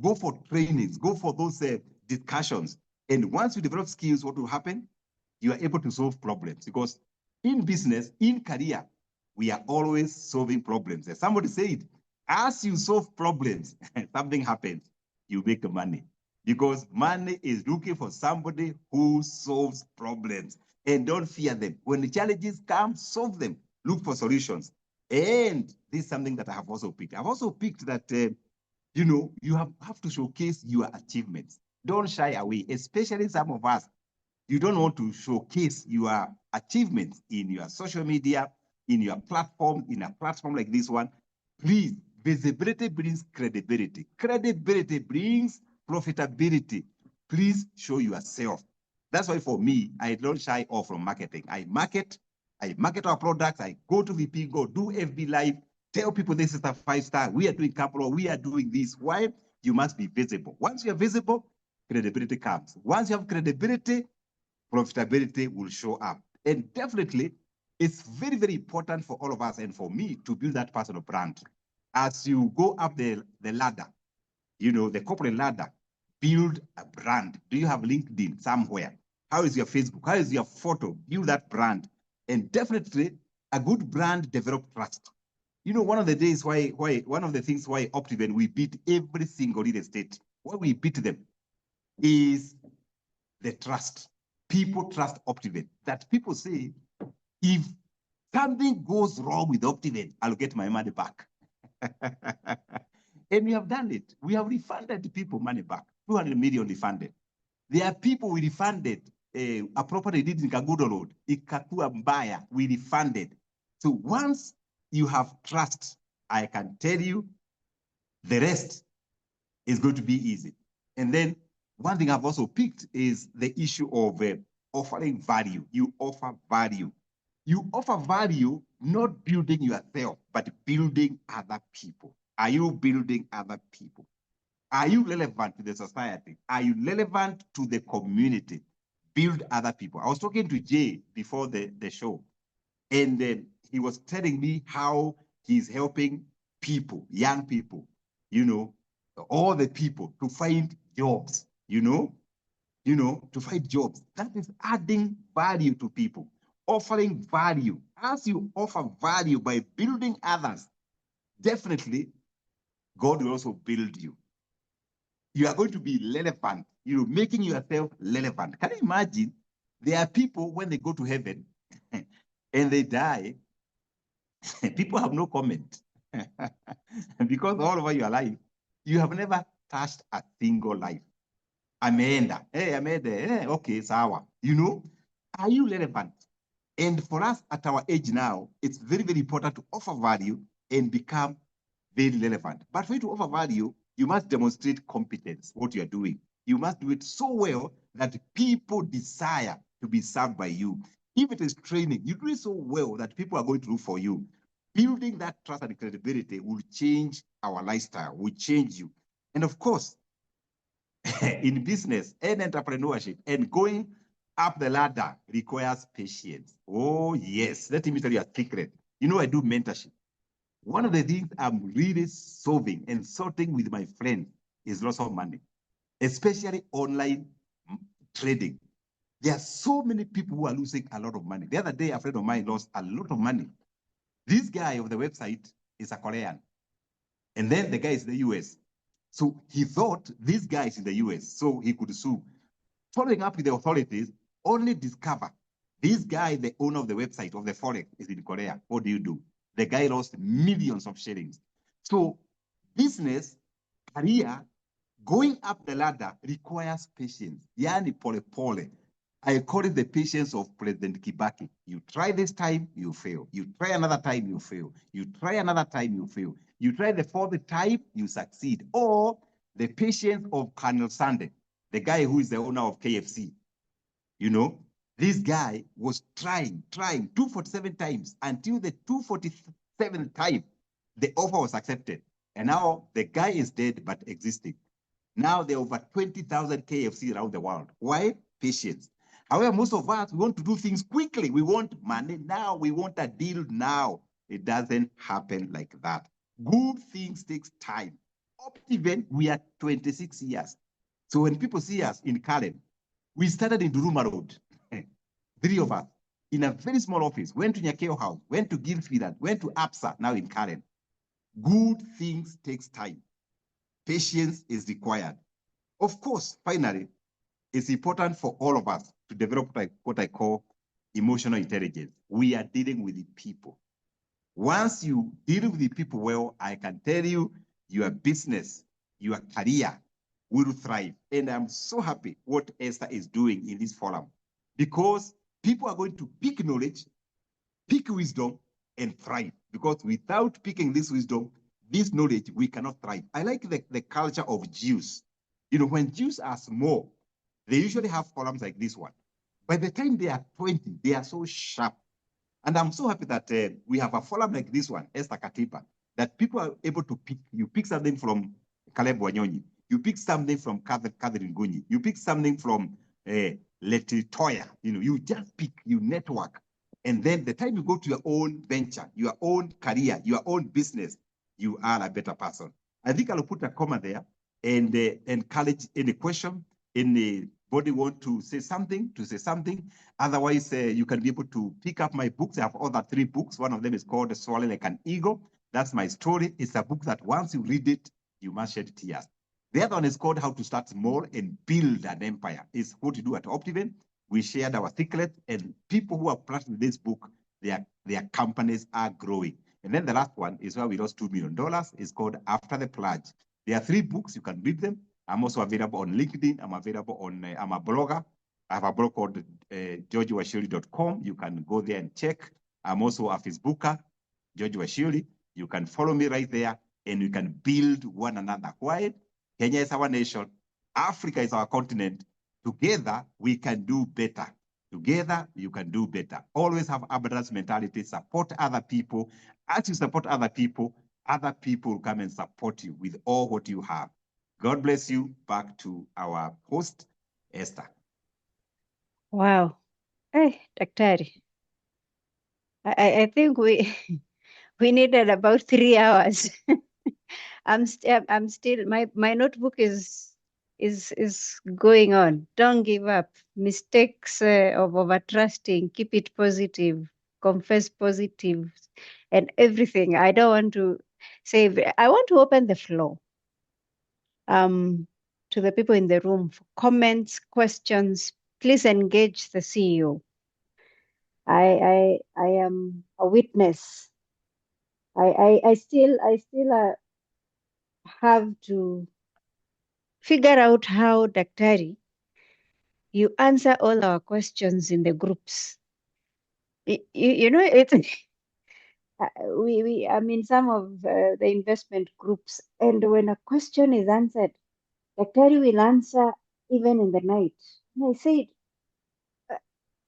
go for trainings, go for those discussions. And once you develop skills, what will happen? You are able to solve problems, because in business, in career, we are always solving problems. As somebody said, as you solve problems, something happens, you make money, because money is looking for somebody who solves problems. And don't fear them. When the challenges come, solve them, look for solutions. And this is something that I have also picked. I've also picked that, you have to showcase your achievements. Don't shy away, especially some of us. You don't want to showcase your achievements in your social media, in your platform, in a platform like this one. Please, visibility brings credibility. Credibility brings profitability. Please show yourself. That's why for me, I don't shy off from marketing. I market our products. I go to VP, go do FB Live, tell people this is a 5-star. We are doing capital. We are doing this. Why? You must be visible. Once you're visible, credibility comes. Once you have credibility, profitability will show up. And definitely, it's very, very important for all of us and for me to build that personal brand. As you go up the ladder, the corporate ladder, build a brand. Do you have LinkedIn somewhere? How is your Facebook? How is your photo? Build that brand. And definitely, a good brand develops trust. One of the things why Optiven, we beat every single real estate, why we beat them is the trust. People trust Optiven. That people say, if something goes wrong with Optiven, I'll get my money back. And we have done it. We have refunded people money back, 200 million refunded. There are people we refunded a property did in Kagudo Road, Ikakua Mbaya, we refunded. So once you have trust, I can tell you the rest is going to be easy. And then one thing I've also picked is the issue of offering value. You offer value. You offer value, not building yourself, but building other people. Are you building other people? Are you relevant to the society? Are you relevant to the community? Build other people. I was talking to Jay before the show, and then he was telling me how he's helping people, young people, you know, all the people to find jobs, to find jobs. That is adding value to people, offering value. As you offer value by building others, definitely God will also build you. You are going to be relevant, making yourself relevant. Can you imagine? There are people when they go to heaven and they die, people have no comment. Because all over your life, you have never touched a single life. Amanda, hey, Amanda, hey, okay, sawa. Are you relevant? And for us at our age now, it's very, very important to offer value and become very relevant. But for you to offer value, you must demonstrate competence, what you are doing. You must do it so well that people desire to be served by you. If it is training, you do it so well that people are going to look for you. Building that trust and credibility will change our lifestyle, will change you. And of course, in business and entrepreneurship and going up the ladder requires patience. Oh, yes. Let me tell you a secret. I do mentorship. One of the things I'm really solving and sorting with my friends is loss of money, especially online trading. There are so many people who are losing a lot of money. The other day, a friend of mine lost a lot of money. This guy of the website is a Korean. And then the guy is in the US. So he thought this guy is in the US, so he could sue. Following up with the authorities, only discover this guy, the owner of the website of the Forex, is in Korea. What do? The guy lost millions of shillings. So business, career, going up the ladder requires patience. Yani pole pole. I call it the patience of President Kibaki. You try this time, you fail. You try another time, you fail. You try another time, you fail. You try the fourth time, you succeed. Or the patience of Colonel Sande, the guy who is the owner of KFC. This guy was trying 247 times until the 247th time, the offer was accepted. And now the guy is dead but existing. Now there are over 20,000 KFC around the world. Why? Patience. However, most of us, we want to do things quickly. We want money now. We want a deal now. It doesn't happen like that. Good things takes time. Optiven, we are 26 years. So when people see us in Karen, we started in Duruma Road. 3 of us in a very small office, went to Nyakeo House, went to Gilfield, went to APSA, now in Karen. Good things takes time. Patience is required. Of course, finally, it's important for all of us to develop what I call emotional intelligence. We are dealing with the people. Once you deal with the people well, I can tell you, your business, your career will thrive. And I'm so happy what Esther is doing in this forum, because people are going to pick knowledge, pick wisdom, and thrive. Because without picking this wisdom, this knowledge, we cannot thrive. I like the culture of Jews. When Jews are small, they usually have forums like this one. By the time they are 20, they are so sharp. And I'm so happy that we have a forum like this one, Esther Katiba, that people are able to pick. You pick something from Caleb Wanyonyi. You pick something from Catherine Gunyi. You pick something from Letty Toya. You just pick, you network. And then the time you go to your own venture, your own career, your own business, you are a better person. I think I'll put a comma there and encourage any question, anybody want to say something, Otherwise, you can be able to pick up my books. I have other 3 books. One of them is called Swallowing Like an Eagle. That's my story. It's a book that once you read it, you must shed tears. The other one is called How to Start Small and Build an Empire. It's what we do at Optiven. We shared our secret, and people who have purchased this book, their companies are growing. And then the last one is where we lost $2 million. It's called After the Pledge. There are 3 books. You can read them. I'm also available on LinkedIn. I'm available on, I'm a blogger. I have a blog called georgewachiuri.com. You can go there and check. I'm also a Facebooker, George Wachiuri. You can follow me right there, and we can build one another. Why? Kenya is our nation. Africa is our continent. Together, we can do better. Together, you can do better. Always have abundance mentality. Support other people. As you support other people will come and support you with all what you have. God bless you. Back to our host, Esther. Wow. Hey, Daktari. I think we needed about 3 hours. I'm still my notebook is going on. Don't give up. Mistakes of overtrusting. Keep it positive. Confess positive, and everything. I don't want to say. I want to open the floor. To the people in the room for comments, questions. Please engage the CEO. I am a witness. I still have to figure out how, Daktari, you answer all our questions in the groups. You know, it's I'm in some of the investment groups, and when a question is answered, Daktari will answer even in the night. And I said,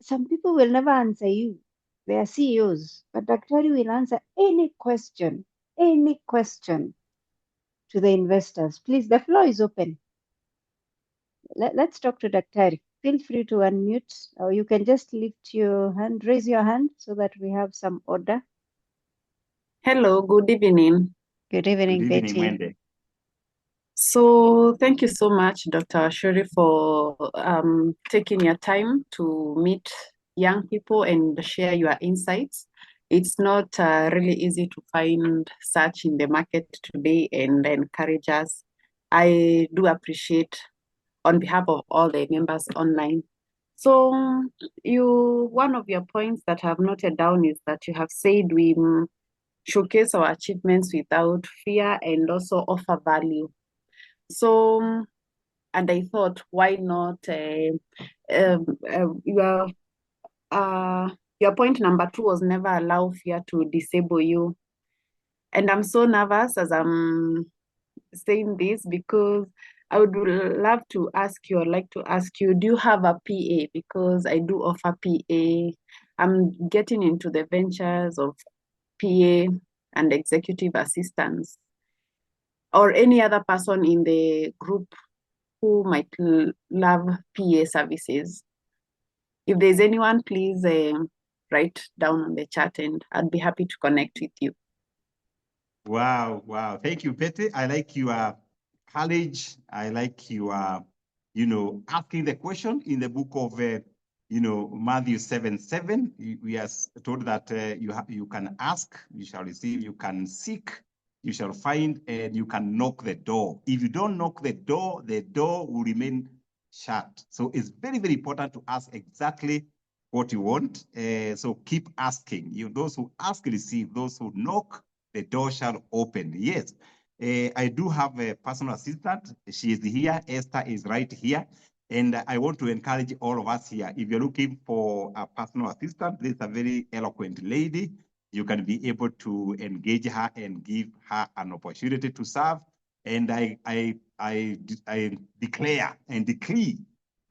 some people will never answer you. They are CEOs, but Daktari will answer any question to the investors. Please, the floor is open. Let's talk to Daktari. Feel free to unmute, or you can just lift your hand, raise your hand so that we have some order. Hello, good evening. Good evening, Good evening, Betty. Wendy. So thank you so much, Dr. Wachiuri, for taking your time to meet young people and share your insights. It's not really easy to find such in the market today and encourage us. I do appreciate on behalf of all the members online. So one of your points that I've noted down is that you have said we showcase our achievements without fear and also offer value. So, and I thought, why not your point number 2 was never allow fear to disable you. And I'm so nervous as I'm saying this because I would love to ask you, I'd like to ask you, do you have a PA? Because I do offer PA. I'm getting into the ventures of PA and executive assistants, or any other person in the group who might love PA services. If there's anyone, please write down on the chat and I'd be happy to connect with you. Wow, wow. Thank you, Betty. I like your courage. I like your, asking the question in the book of, Matthew 7:7. We are told that you can ask, you shall receive, you can seek, you shall find, and you can knock the door. If you don't knock the door will remain shut. So it's very, very important to ask exactly what you want. So keep asking. Those who ask, receive. Those who knock, the door shall open. Yes, I do have a personal assistant. She is here. Esther is right here. And I want to encourage all of us here. If you're looking for a personal assistant, this is a very eloquent lady. You can be able to engage her and give her an opportunity to serve. And I declare and decree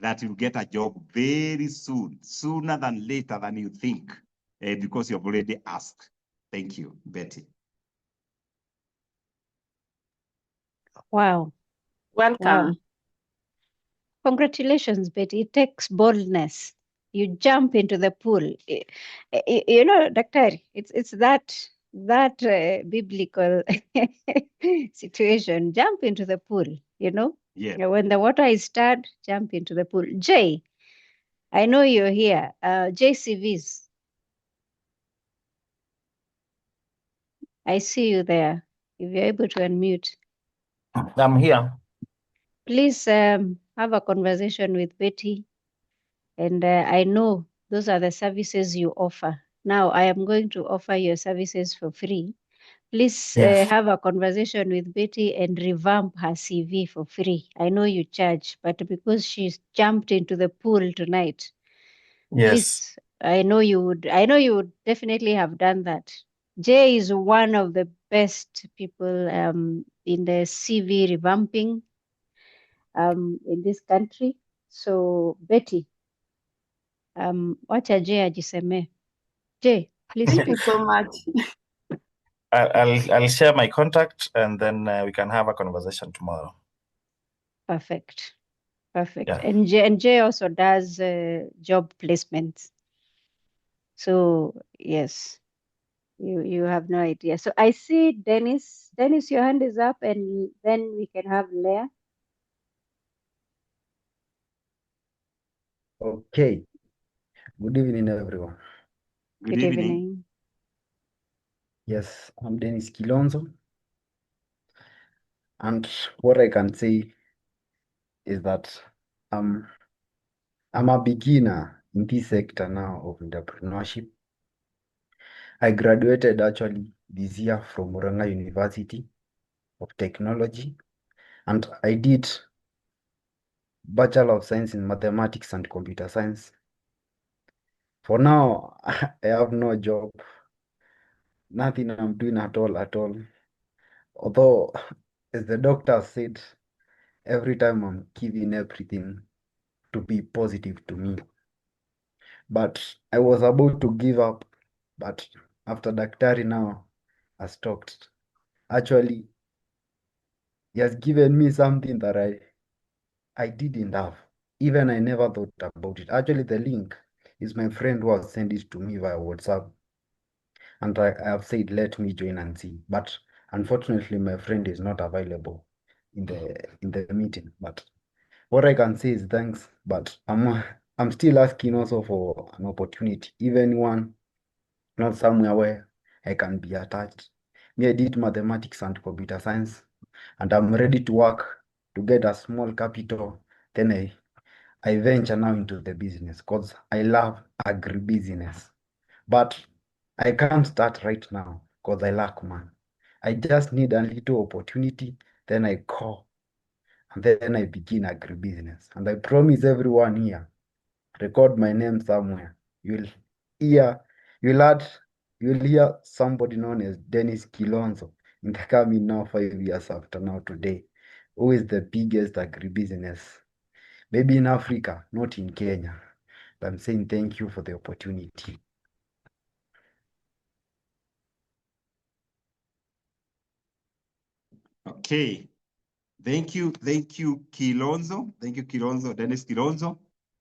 that you'll get a job very soon, sooner than later than you think, because you've already asked. Thank you, Betty. Wow. Welcome. Wow. Congratulations, Betty. It takes boldness. You jump into the pool. You know, Doctor, it's that biblical situation. Jump into the pool, you know? Yeah. When the water is stirred, jump into the pool. Jay, I know you're here. JCVs. I see you there. If you're able to unmute. I'm here. please have a conversation with Betty. And I know those are the services you offer. Now I am going to offer your services for free. Please Yes. have a conversation with Betty and revamp her CV for free. I know you charge, but because she's jumped into the pool tonight, Yes. please, I know you would definitely have done that. Jay is one of the best people in the CV revamping in this country. So Betty, wacha Jay ajisemee. Jay, please Thank you speak. so much. I'll share my contact and then we can have a conversation tomorrow. Perfect. Perfect. Yeah. And Jay also does job placements. So yes, you have no idea. So I see Dennis. Dennis, your hand is up, and then we can have Leah. Okay. Good evening, everyone. Good evening. Evening. Yes, I'm Dennis Kilonzo. And what I can say is that I'm a beginner in this sector now of entrepreneurship. I graduated actually this year from Murang'a University of Technology, and I did Bachelor of Science in Mathematics and Computer Science. For now, I have no job, nothing I'm doing at all. Although, as the doctor said, every time I'm giving everything to be positive to me. But I was about to give up, but after Daktari now has talked, actually, he has given me something that I didn't have. Even I never thought about it. Actually, the link is my friend who has sent it to me via WhatsApp. And I have said, let me join and see. But unfortunately, my friend is not available in the meeting. But what I can say is thanks, but I'm still asking also for an opportunity, even one, not somewhere where I can be attached. Me, I did mathematics and computer science, and I'm ready to work to get a small capital. Then I venture now into the business because I love agribusiness. But I can't start right now because I lack money. I just need a little opportunity, then I call. And then I begin agribusiness. And I promise everyone here, record my name somewhere. You'll hear, you'll hear somebody known as Dennis Kilonzo in the coming now 5 years after now today, who is the biggest agribusiness. Maybe in Africa, not in Kenya. But I'm saying thank you for the opportunity. Okay. Thank you, Kilonzo. Thank you, Kilonzo, Dennis Kilonzo.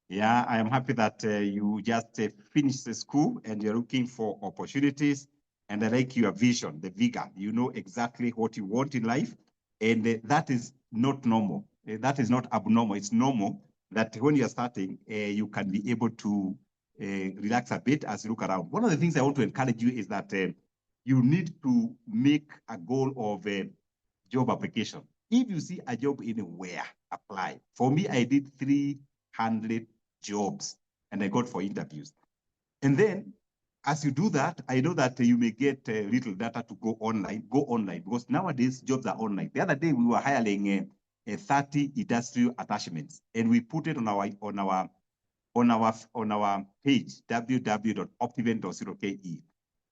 Yeah, I am happy that you just finished the school and you're looking for opportunities. And I like your vision, the vigor. You know exactly what you want in life. And that is not normal. That is not abnormal. It's normal that when you're starting, you can be able to relax a bit as you look around. One of the things I want to encourage you is that you need to make a goal of job application. If you see a job anywhere, apply. For me, I did 300 jobs and I got for interviews. And then as you do that, I know that you may get little data to go online because nowadays jobs are online. The other day we were hiring 30 industrial attachments and we put it on our page, www.optiven.co.ke.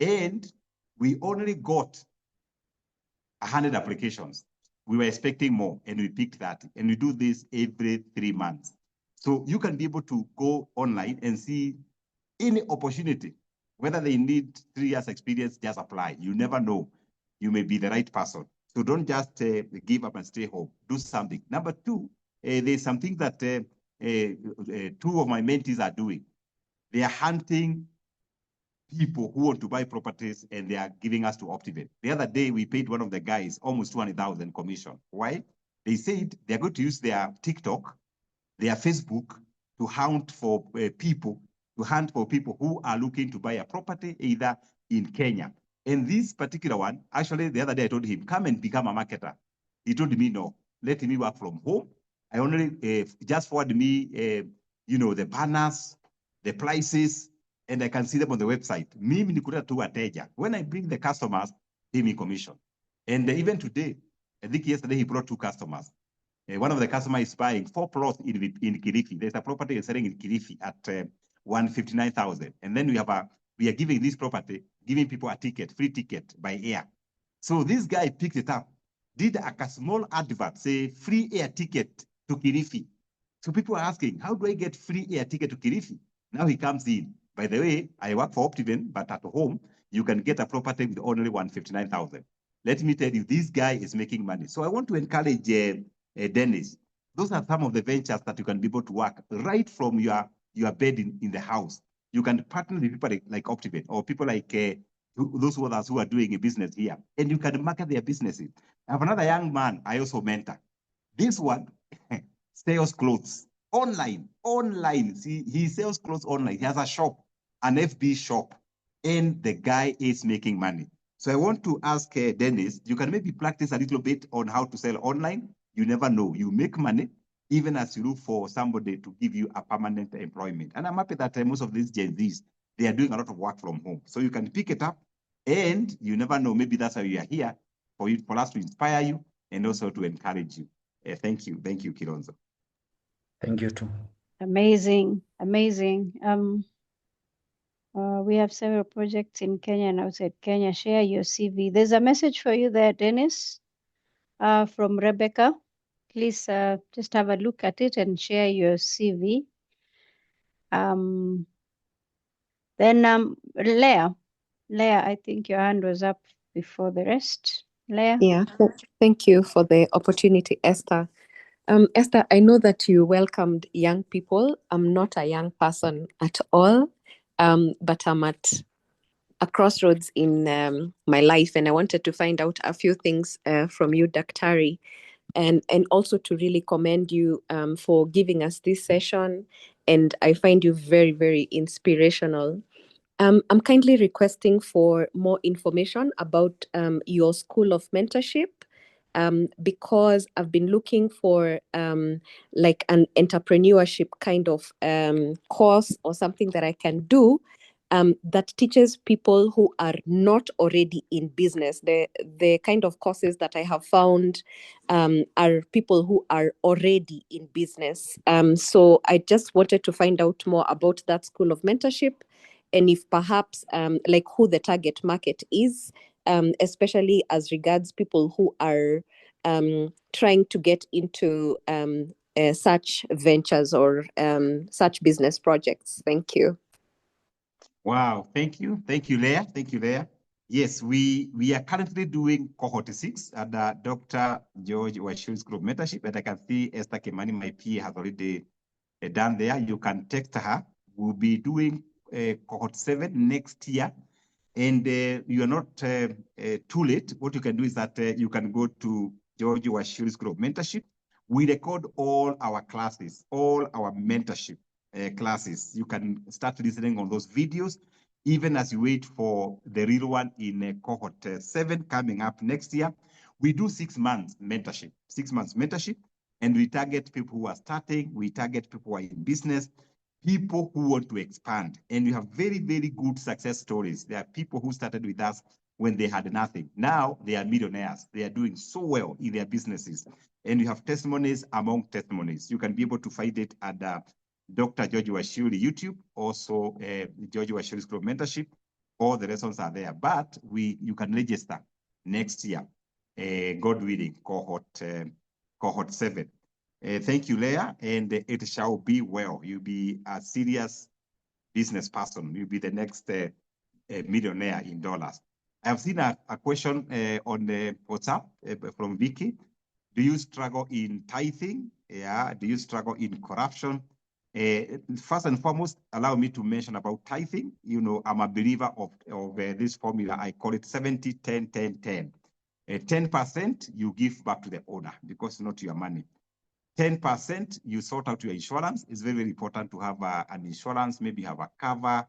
And we only got 100 applications. We were expecting more and we picked that. And we do this every 3 months. So you can be able to go online and see any opportunity, whether they need 3 years experience, just apply. You never know. You may be the right person. So don't just give up and stay home. Do something. Number 2, there's something that 2 of my mentees are doing. They are hunting people who want to buy properties and they are giving us to Optiven. The other day, we paid one of the guys almost 200,000 commission. Why? They said they're going to use their TikTok, their Facebook to hunt for people who are looking to buy a property either in Kenya. And this particular one, actually, the other day I told him, come and become a marketer. He told me, no, let me work from home I only just forward me, the banners, the prices, and I can see them on the website. Mimi nikuta tu wateja. When I bring the customers, pay me commission. And even today, I think yesterday he brought 2 customers. One of the customers is buying 4 plots in Kilifi. There's a property selling in Kilifi at 159,000. And then we are giving this property, giving people a ticket, free ticket by air. So this guy picked it up, did a small advert, say free air ticket to Kilifi. So people are asking, how do I get free air ticket to Kilifi? Now he comes in. By the way, I work for Optiven, but at home, you can get a property with only 159,000. Let me tell you, this guy is making money. So I want to encourage Dennis. Those are some of the ventures that you can be able to work right from your bed in the house. You can partner with people like Optiven or people like those others who are doing a business here, and you can market their businesses. I have another young man I also mentor. This one sells clothes online. See, he sells clothes online. He has a shop, an FB shop, and the guy is making money. So I want to ask Dennis, you can maybe practice a little bit on how to sell online. You never know. You make money even as you look for somebody to give you a permanent employment. And I'm happy that most of these Gen Zs, they are doing a lot of work from home. So you can pick it up, and you never know. Maybe that's why you are here, for us to inspire you and also to encourage you. Thank you, Kilonzo. Thank you too. Amazing. We have several projects in Kenya and outside Kenya. Share your CV. There's a message for you there, Dennis, from Rebecca. Please just have a look at it and share your CV. Then Leah, I think your hand was up before the rest. Leah? Yeah, thank you for the opportunity, Esther. Esther, I know that you welcomed young people. I'm not a young person at all, but I'm at a crossroads in my life, and I wanted to find out a few things from you, Daktari, and also to really commend you for giving us this session. And I find you very, very inspirational. I'm kindly requesting for more information about your School of Mentorship, because I've been looking for like an entrepreneurship kind of course or something that I can do that teaches people who are not already in business. The kind of courses that I have found are people who are already in business. So I just wanted to find out more about that School of Mentorship, and if perhaps like who the target market is, especially as regards people who are trying to get into such ventures or such business projects. Thank you. Wow, thank you, Leah. Yes, we are currently doing cohort 6 at Dr. George Wachiuri's group mentorship, and I can see Esther Kimani, my PA, has already done there. You can text her. We'll be doing cohort 7 next year, and you are not too late. What you can do is that you can go to George Wachiuri's group mentorship. We record all our classes, all our mentorship classes. You can start listening on those videos, even as you wait for the real one in cohort 7 coming up next year. We do 6 months mentorship, and we target people who are starting, we target people who are in business, people who want to expand. And we have very, very good success stories. There are people who started with us when they had nothing. Now they are millionaires. They are doing so well in their businesses. And you have testimonies among testimonies. You can be able to find it at Dr. George Wachiuri YouTube, also George Wachiuri's Group Mentorship. All the lessons are there, but you can register next year, God willing, cohort 7. Thank you, Leah, and it shall be well. You'll be a serious business person. You'll be the next millionaire in dollars. I've seen a question on the WhatsApp from Vicky. Do you struggle in tithing? Yeah. Do you struggle in corruption? First and foremost, allow me to mention about tithing. You know, I'm a believer of this formula. I call it 70-10-10-10. 10% you give back to the owner because it's not your money. 10% you sort out your insurance. It's very, very important to have an insurance, maybe have a cover,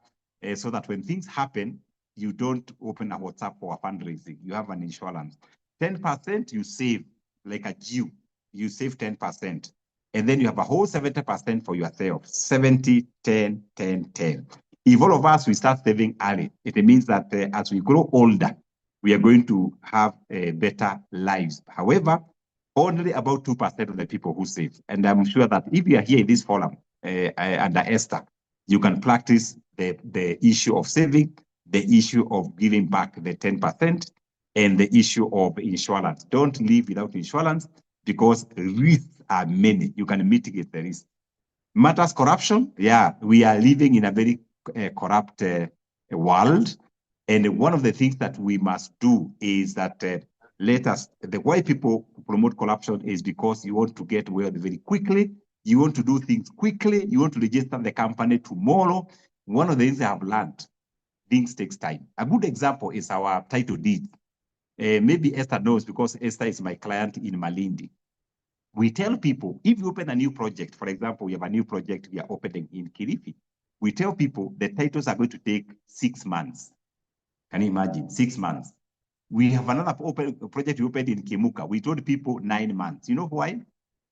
so that when things happen, you don't open a WhatsApp for a fundraising. You have an insurance. 10% you save like a Jew. You save 10%. And then you have a whole 70% for yourself, 70, 10, 10, 10. If all of us, we start saving early, it means that as we grow older, we are going to have better lives. However, only about 2% of the people who save. And I'm sure that if you are here in this forum under Esther, you can practice the issue of saving, the issue of giving back the 10%, and the issue of insurance. Don't live without insurance because risks are many. You can mitigate the risk. Matters corruption. Yeah, we are living in a very corrupt world. And one of the things that we must do is that the why people promote corruption is because you want to get wealth very quickly. You want to do things quickly. You want to register the company tomorrow. One of the things I have learned, things takes time. A good example is our title deed. Maybe Esther knows because Esther is my client in Malindi. We tell people, if you open a new project, for example, we have a new project we are opening in Kilifi, we tell people the titles are going to take 6 months. Can you imagine? 6 months. We have another project we opened in Kimuka. We told people 9 months. You know why?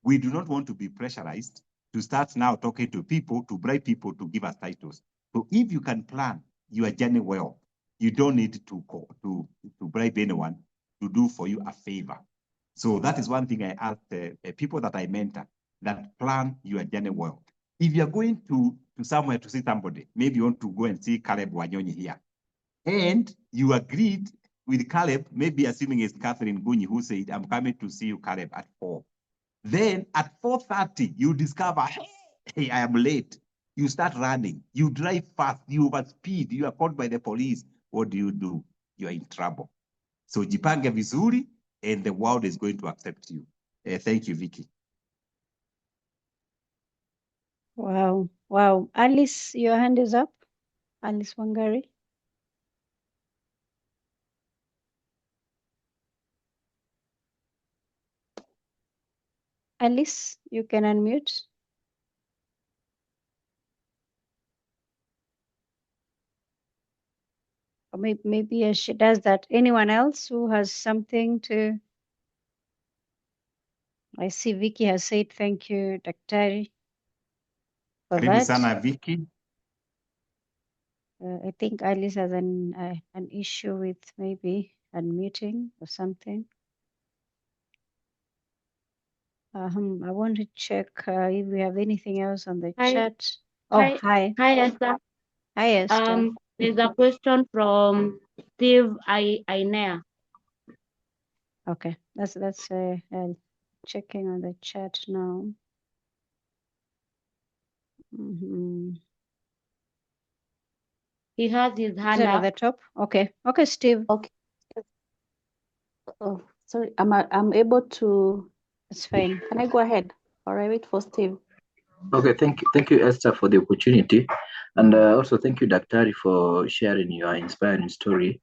We do not want to be pressurized to start now talking to people, to bribe people to give us titles. So if you can plan your journey well, you don't need to bribe anyone to do for you a favor. So that is one thing I ask people that I mentor, that plan your journey well. If you're going to somewhere to see somebody, maybe you want to go and see Caleb Wanyonyi here, and you agreed with Caleb, maybe assuming it's Catherine Gunyi who said, I'm coming to see you, Caleb, at 4. Then at 4:30, you discover, hey, I am late. You start running. You drive fast. You overspeed. You are caught by the police. What do? You are in trouble. So jipange vizuri, and the world is going to accept you. Thank you, Vicky. Wow. Wow. Alice, your hand is up. Alice Wangari. Alice, you can unmute. Or maybe she does that. Anyone else who has something to? I see Vicky has said thank you, Daktari, for Karibu that. sana, Vicky. I think Alice has an issue with maybe unmuting or something. I want to check if we have anything else on the Hi. chat. Oh, hi. Hi, Esther. Hi, Esther. There's a question from Steve Ainea. Okay, that's checking on the chat now. He has his Is hand it at up. the top? Okay. Okay, Steve. Okay. Oh, sorry. I'm able to. It's fine. Can I go ahead? Or I wait for Steve? Okay, thank you, Esther, for the opportunity, and also thank you, Daktari, for sharing your inspiring story.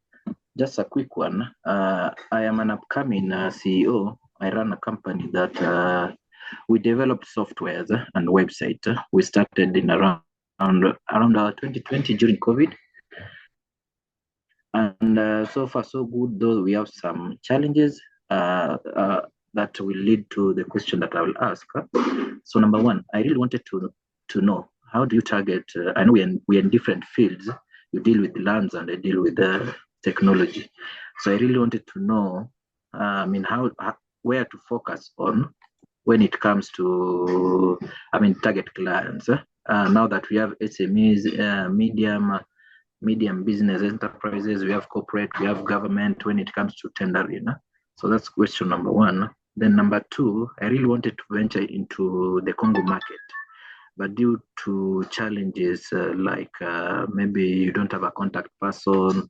Just a quick one. I am an upcoming CEO. I run a company that we develop softwares and website. We started in around 2020 during COVID, and so far so good. Though we have some challenges that will lead to the question that I will ask. So number one, I really wanted to know, how do you target? I know we're in different fields. You deal with lands and I deal with technology. So I really wanted to know, where to focus on when it comes to, target clients. Now that we have SMEs, medium business enterprises, we have corporate, we have government when it comes to tendering. So that's question number one. Then number two, I really wanted to venture into the Congo market, but due to challenges like maybe you don't have a contact person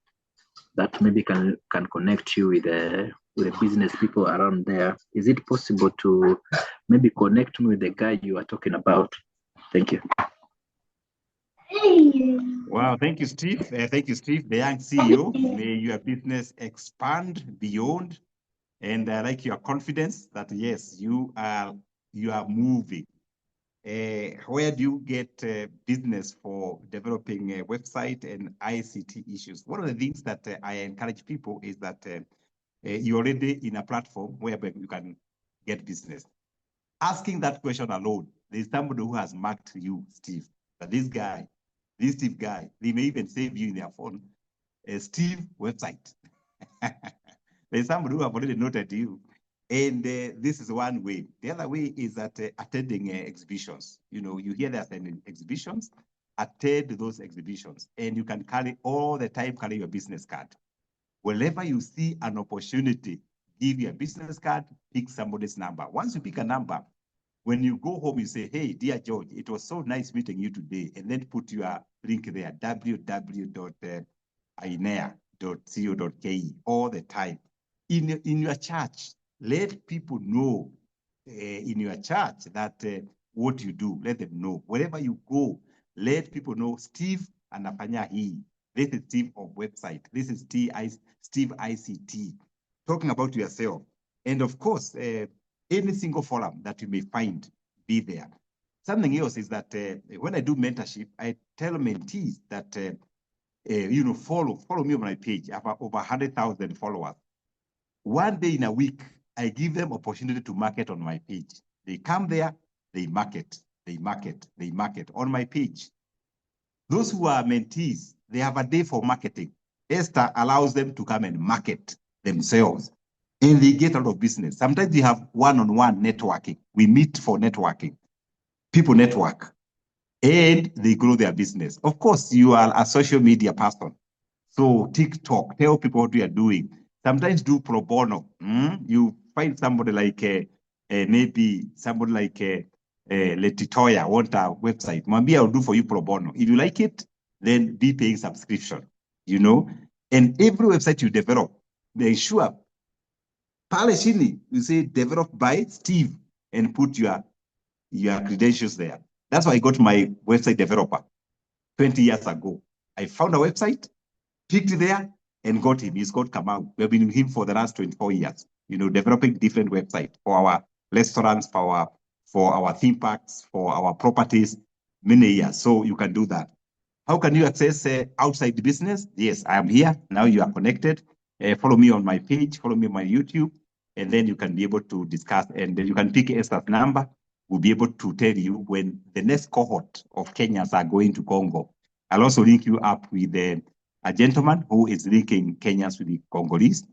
that maybe can connect you with the business people around there. Is it possible to maybe connect me with the guy you are talking about? Thank you. Wow, thank you, Steve. Thank you, Steve, the young CEO. May your business expand beyond. And I like your confidence that yes, you are moving. Where do you get business for developing a website and ICT issues? One of the things that I encourage people is that you're already in a platform where you can get business. asking that question alone, there's somebody who has marked you, Steve. But this Steve guy, they may even save you in their phone. Steve website. There's somebody who have already noted you. And this is one way. The other way is that attending exhibitions. You hear they're attending exhibitions, attend those exhibitions. And you can carry your business card. Whenever you see an opportunity, give your business card, pick somebody's number. Once you pick a number, when you go home, you say, hey, dear George, it was so nice meeting you today. And then put your link there, www.ainea.co.ke all the time. In your church, let people know in your church that what you do, let them know. Wherever you go, let people know Steve anafanya hii. This is Steve of website. This is Steve ICT. Talking about yourself. And of course, any single forum that you may find, be there. Something else is that when I do mentorship, I tell mentees that, follow me on my page. I have over 100,000 followers. One day in a week, I give them opportunity to market on my page. They come there, they market on my page. Those who are mentees, they have a day for marketing. Esther allows them to come and market themselves, and they get out of business. Sometimes we have one-on-one networking. We meet for networking. People network, and they grow their business. Of course, you are a social media person. So TikTok, tell people what you are doing. Sometimes do pro bono. You find somebody like maybe somebody like Letitoya want a website. Maybe I'll do for you pro bono. If you like it, then be paying subscription. And every website you develop, they sure. Pale chini, you say developed by Steve and put your credentials there. That's why I got my website developer 20 years ago. I found a website, picked there, and got him. He's called Kamau. We've been with him for the last 24 years, developing different websites for our restaurants, for our theme parks, for our properties, many years. So you can do that. How can you access outside the business? Yes, I am here. Now you are connected. Follow me on my page, follow me on my YouTube, and then you can be able to discuss, and then you can pick Esther's number. We'll be able to tell you when the next cohort of Kenyans are going to Congo. I'll also link you up with a gentleman who is linking Kenyans with the Congolese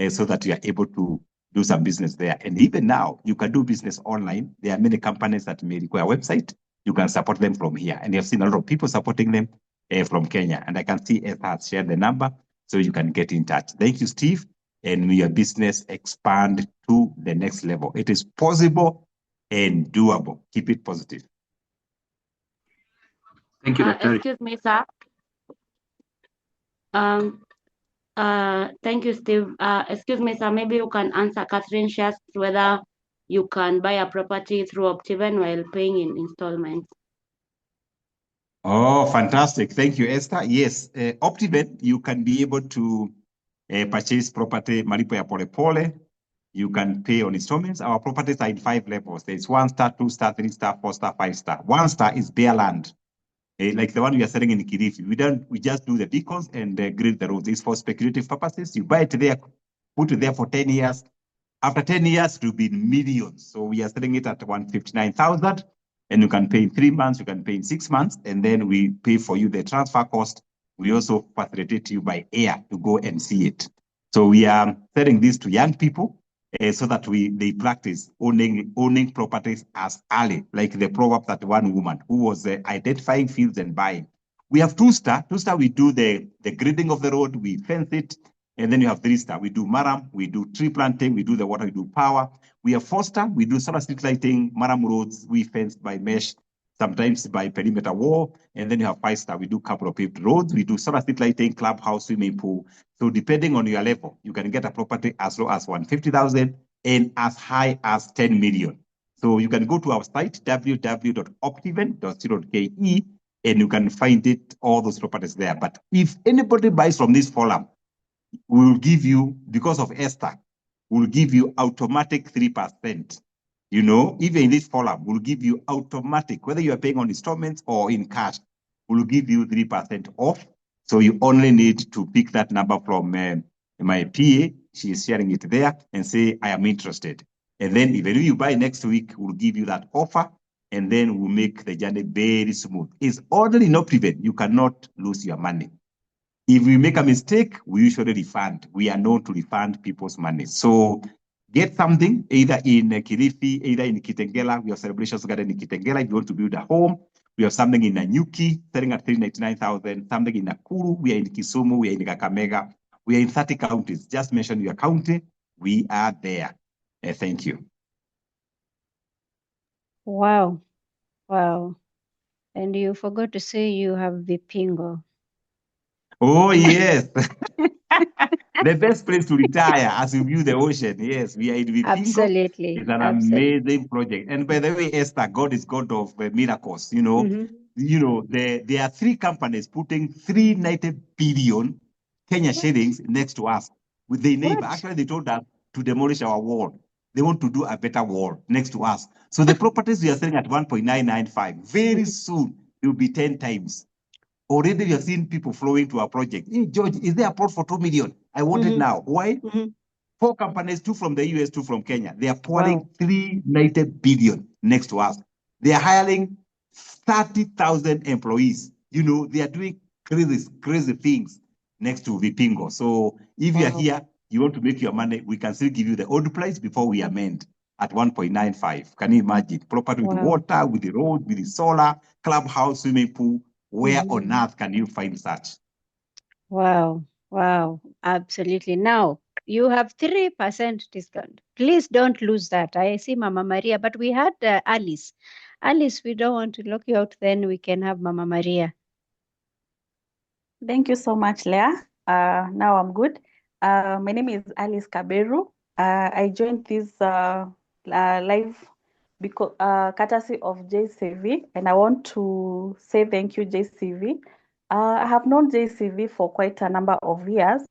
so that you are able to do some business there. And even now, you can do business online. There are many companies that may require a website. You can support them from here. And you've seen a lot of people supporting them from Kenya. And I can see Esther has shared the number, so you can get in touch. Thank you, Steve. And may your business expand to the next level. It is possible and doable. Keep it positive. Thank you, Dr. Excuse me, sir. Thank you, Steve. Excuse me, sir. Maybe you can answer Catherine shares whether you can buy a property through Optiven while paying in installments. Oh, fantastic. Thank you, Esther. Yes, Optiven, you can be able to purchase property malipo ya pole pole. You can pay on installments. Our properties are in 5 levels. There's 1 star, 2 star, 3 star, 4 star, 5 star. 1 star is bare land. Like the one we are selling in Kirifi. We just do the beacons and grid the roads. It's for speculative purposes. You buy it there, put it there for 10 years. After 10 years, it will be in millions. So we are selling it at 159,000, and you can pay in 3 months, you can pay in 6 months, and then we pay for you the transfer cost. We also facilitate you by air to go and see it. So we are selling this to young people so that they practice owning properties as early, like the proverb that one woman who was identifying fields and buying. We have 2 star. 2 star, we do the grading of the road, we fence it. And then you have 3 star. We do maram, we do tree planting, we do the water, we do power. We have 4 star. We do solar street lighting, maram roads, we fence by mesh, sometimes by perimeter wall. And then you have 5 star. We do couple of paved roads. We do solar street lighting, clubhouse, swimming pool. So depending on your level, you can get a property as low as 150,000 and as high as 10 million. So you can go to our site, www.optiven.co.ke, and you can find it, all those properties there. But if anybody buys from this forum, we will give you, because of Esther, we'll give you automatic 3%. Even in this forum, we'll give you automatic, whether you are paying on installments or in cash, we'll give you 3% off. So you only need to pick that number from my PA. She is sharing it there and say, I am interested. And then even if you buy next week, we'll give you that offer, and then we'll make the journey very smooth. It's only not prevent. You cannot lose your money. If we make a mistake, we usually refund. We are known to refund people's money. So get something, either in Kilifi, either in Kitengela. We have celebrations garden in Kitengela if you want to build a home. We have something in Nanyuki, selling at 399,000. Something in Nakuru. We are in Kisumu. We are in Kakamega. We are in 30 counties. Just mention your county. We are there. Thank you. Wow. Wow. And you forgot to say you have Vipingo. Oh, yes. The best place to retire as you view the ocean. Yes, we are in Vipingo. Absolutely. It's an Absolutely. amazing project. And by the way, Esther, God is God of miracles. There are 3 companies putting 390 billion Kenya shillings next to us with their neighbor. What? Actually, they told us to demolish our wall. They want to do a better wall next to us. So the properties we are selling at 1.995, very soon it will be 10 times. Already we have seen people flowing to our project. Hey, George, is there a plot for 2 million? I want it now. Why? 4 companies, 2 from the US, 2 from Kenya. They are pouring Wow. 390 billion next to us. They are hiring 30,000 employees. They are doing crazy things next to Vipingo. So if you are here, you want to make your money, we can still give you the old price before we amend at 1.95. Can you imagine? Property with water, with the road, with the solar, clubhouse, swimming pool. Where on earth can you find such? Wow. Wow. Absolutely. Now, you have 3% discount. Please don't lose that. I see Mama Maria, but we had Alice. Alice, we don't want to lock you out, then we can have Mama Maria. Thank you so much, Leah. Now I'm good. My name is Alice Kaberu. I joined this live because courtesy of JCV, and I want to say thank you, JCV. I have known JCV for quite a number of years,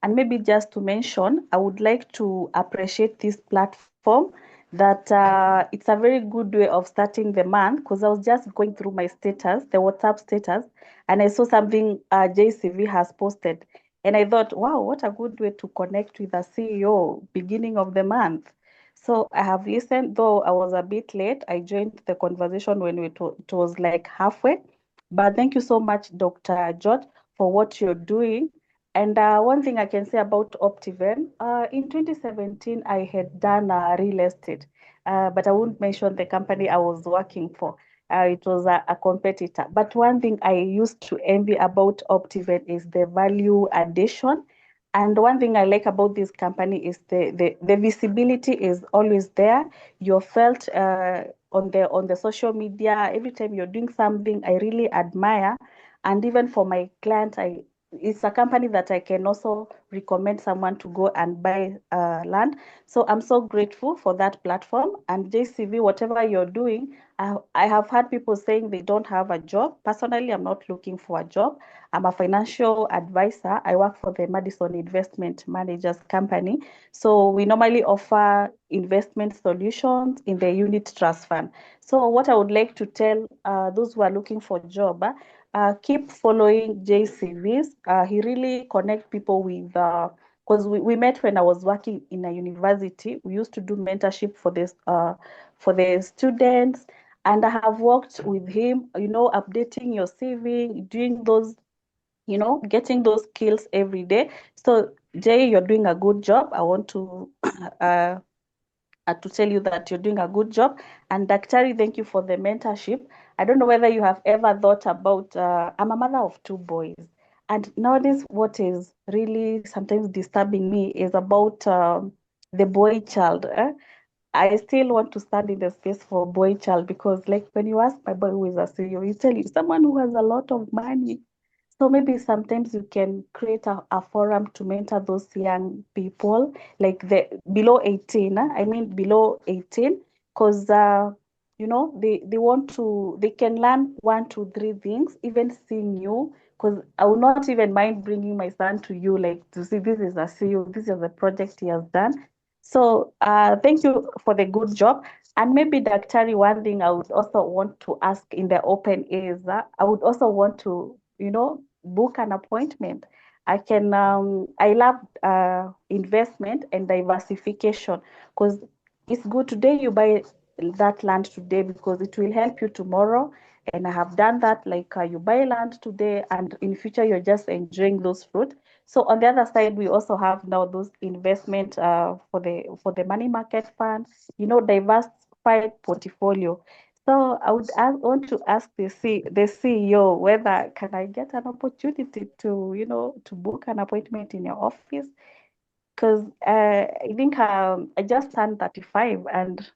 and maybe just to mention, I would like to appreciate this platform that it's a very good way of starting the month, because I was just going through my status, the WhatsApp status, and I saw something JCV has posted. And I thought, wow, what a good way to connect with a CEO beginning of the month. So I have listened, though I was a bit late. I joined the conversation when it was like halfway. But thank you so much, Dr. George, for what you're doing. And one thing I can say about Optiven, in 2017, I had done real estate, but I won't mention the company I was working for. It was a competitor. But one thing I used to envy about Optiven is the value addition. And one thing I like about this company is the visibility is always there. You're felt on the social media. Every time you're doing something, I really admire. And even for my client, it's a company that I can also recommend someone to go and buy land. So I'm so grateful for that platform. And JCV, whatever you're doing, I have had people saying they don't have a job. Personally, I'm not looking for a job. I'm a financial advisor. I work for the Madison Investment Managers Company. So we normally offer investment solutions in the unit trust fund. So what I would like to tell those who are looking for a job, keep following JCVs. He really connect people with, because we met when I was working in a university. We used to do mentorship for the students. And I have worked with him, updating your CV, doing those, getting those skills every day. So Jay, you're doing a good job. I want to tell you that you're doing a good job. And Daktari, thank you for the mentorship. I don't know whether you have ever thought about, I'm a mother of 2 boys. And nowadays, what is really sometimes disturbing me is about the boy child. I still want to stand in the space for boy child, because like when you ask my boy who is a CEO, he tell you someone who has a lot of money. So maybe sometimes you can create a forum to mentor those young people, like the below 18, I mean below 18, because they want to, they can learn 1, 2, 3 things, even seeing you, because I will not even mind bringing my son to you, like to see this is a CEO, this is a project he has done. So thank you for the good job. And maybe Daktari, one thing I would also want to ask in the open is I would also want to, book an appointment. I love investment and diversification, because it's good today you buy that land today because it will help you tomorrow. And I have done that, like you buy land today and in future you're just enjoying those fruit. So on the other side, we also have now those investment for the money market fund, diversified portfolio. So I want to ask the CEO whether can I get an opportunity to book an appointment in your office, because I think I just turned 35 and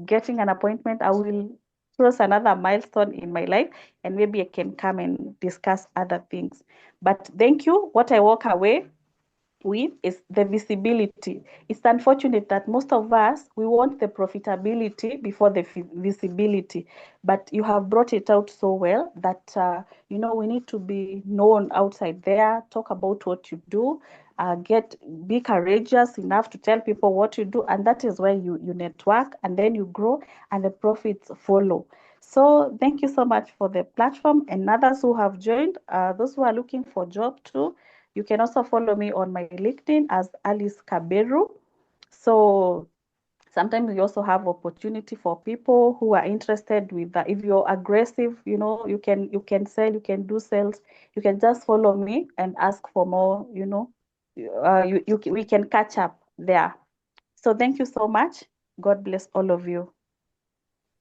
getting an appointment, I will cross another milestone in my life and maybe I can come and discuss other things. But thank you. What I walk away with is the visibility. It's unfortunate that most of us, we want the profitability before the visibility, but you have brought it out so well that, we need to be known outside there, talk about what you do, be courageous enough to tell people what you do, and that is where you network and then you grow and the profits follow. So thank you so much for the platform and others who have joined, those who are looking for job too. You can also follow me on my LinkedIn as Alice Kaberu. So sometimes we also have opportunity for people who are interested with that. If you're aggressive, you can sell, you can do sales. You can just follow me and ask for more. We can catch up there. So thank you so much. God bless all of you.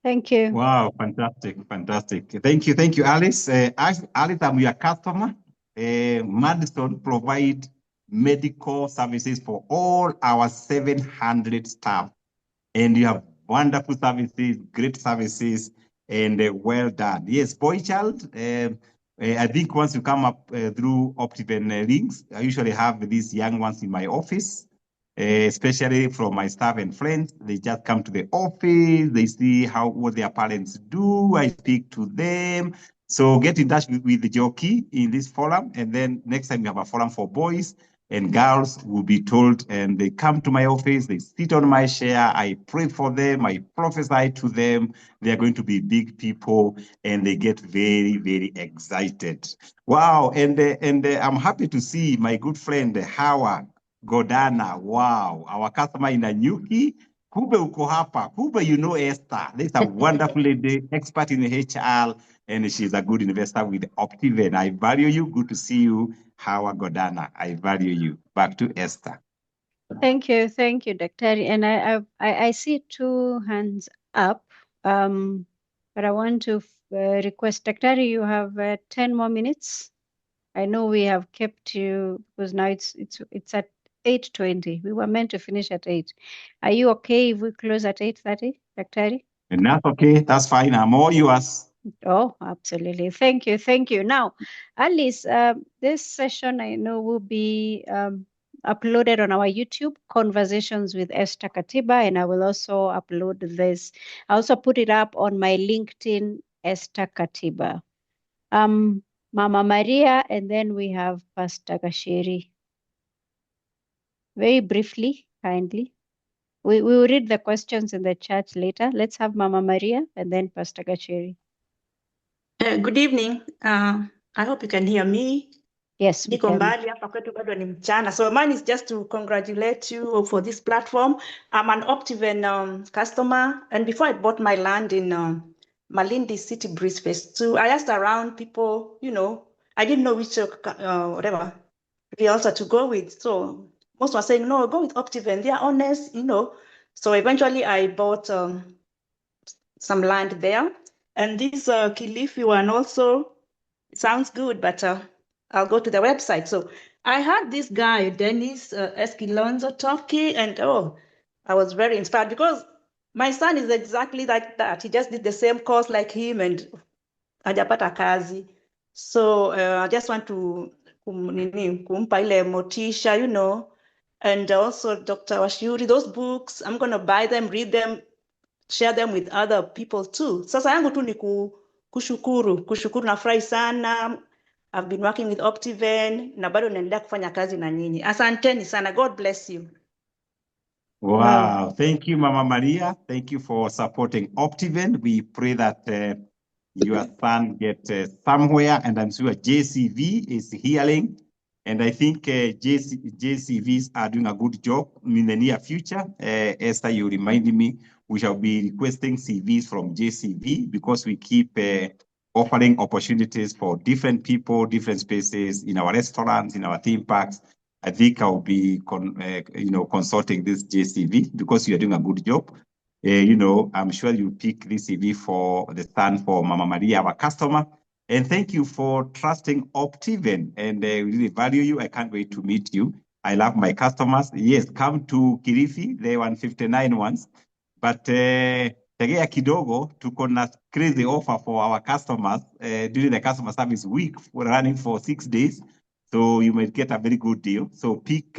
Thank you. Wow, fantastic, fantastic. Thank you, Alice. Alice, I'm your customer. Madison provide medical services for all our 700 staff. And you have wonderful services, great services, and well done. Yes, boy child, I think once you come up through Optiven links, I usually have these young ones in my office, especially from my staff and friends. They just come to the office, they see what their parents do, I speak to them. So get in touch with the jockey in this forum, and then next time we have a forum for boys, and girls will be told, and they come to my office, they sit on my chair, I pray for them, I prophesy to them, they are going to be big people, and they get very, very excited. Wow, and I'm happy to see my good friend, Hawa Godana. Wow, our customer in Nanyuki. Kube uko hapa. Kube, you know Esther. There's a wonderful lady, expert in HR, and she's a good investor with Optiven. I value you. Good to see you, Hawa Godana. I value you. Back to Esther. Thank you, Daktari. And I see 2 hands up, but I want to request, Daktari, you have 10 more minutes. I know we have kept you because now it's at 8:20. We were meant to finish at 8. Are you okay if we close at 8:30, Daktari? And that's okay. That's fine. I'm all yours. Oh, absolutely. Thank you. Now, Alice, this session I know will be uploaded on our YouTube, Conversations with Esther Katiba, and I will also upload this. I also put it up on my LinkedIn, Esther Katiba. Mama Maria, and then we have Pastor Gasheri. Very briefly, kindly. We will read the questions in the chat later. Let's have Mama Maria and then Pastor Gasheri. Good evening. I hope you can hear me. Yes, we Niko can. mbali hapa kwetu bado ni mchana. So mine is just to congratulate you for this platform. I'm an Optiven customer, and before I bought my land in Malindi City Breeze Phase 2, I asked around people, I didn't know which whatever realtor to go with. So most were saying, no, go with Optiven. They are honest, So eventually I bought some land there. And this Kilifi one also sounds good, but I'll go to the website. So I had this guy, Dennis Esquilonzo, talking, and I was very inspired because my son is exactly like that. He just did the same course like him and hajapata kazi. So I just want to kumpa ile motisha, and also Dr. Wachiuri, those books, I'm going to buy them, read them, share them with other people too. Sasa yangu tu ni kushukuru, nafurahi sana. I've been working with Optiven na bado naendelea kufanya kazi na nyinyi. Asanteni sana. God bless you. Wow. Thank you, Mama Maria. Thank you for supporting Optiven. We pray that your son gets somewhere, and I'm sure JCV is hearing And I think JCVs are doing a good job in the near future. Esther, you reminded me, we shall be requesting CVs from JCV because we keep offering opportunities for different people, different spaces in our restaurants, in our theme parks. I think I'll be consulting this JCV because you are doing a good job. I'm sure you pick this CV for the stand for Mama Maria, our customer. And thank you for trusting Optiven, and we really value you. I can't wait to meet you. I love my customers. Yes, come to Kilifi, the 159 ones. But tegea kidogo, tuko na crazy offer for our customers during the customer service week. We're running for 6 days, so you might get a very good deal. So pick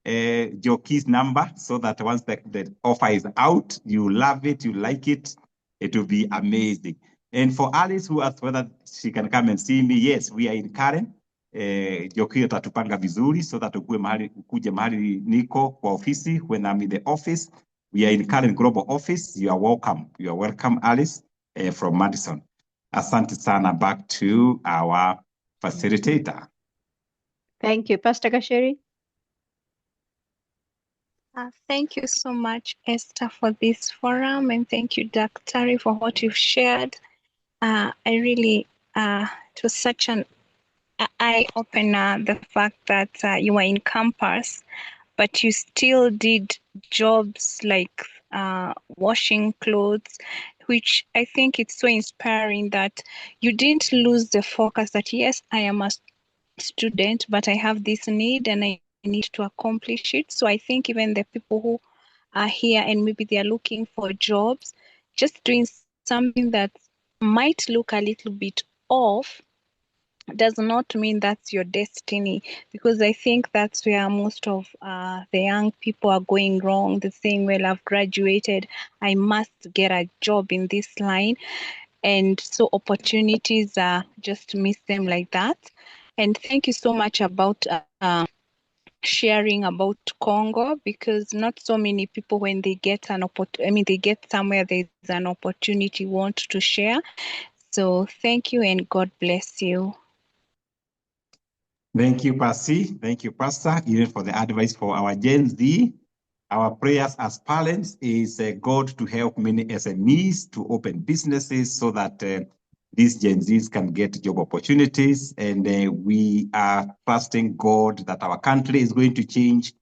Joki's number so that once the offer is out, you love it, you like it, it will be amazing. And for Alice, who asked whether she can come and see me, yes, we are in Karen. Joki atatupanga vizuri so that ukuje mahali niko kwa ofisi when I'm in the office. We are in Karen Global Office. You are welcome. You are welcome, Alice, from Madison. Asante sana. Back to our facilitator. Thank you. Pastor Gasheri. Thank you so much, Esther, for this forum, and thank you, Dr. for what you've shared. I really, it was such an eye-opener, the fact that you were in campus, but you still did jobs like washing clothes, which I think it's so inspiring that you didn't lose the focus that, yes, I am a student, but I have this need and I need to accomplish it. So I think even the people who are here and maybe they are looking for jobs, just doing something that might look a little bit off does not mean that's your destiny, because I think that's where most of the young people are going wrong. The saying, well, I've graduated, I must get a job in this line. And so opportunities just miss them like that. And thank you so much about sharing about Congo, because not so many people, when they get an opportunity, they get somewhere there's an opportunity, want to share. So thank you and God bless you. Thank you, Pasi. Thank you, Pastor, even for the advice for our Gen Z. Our prayers as parents is God to help many SMEs to open businesses so that these Gen Zs can get job opportunities. And we are trusting God that our country is going to change.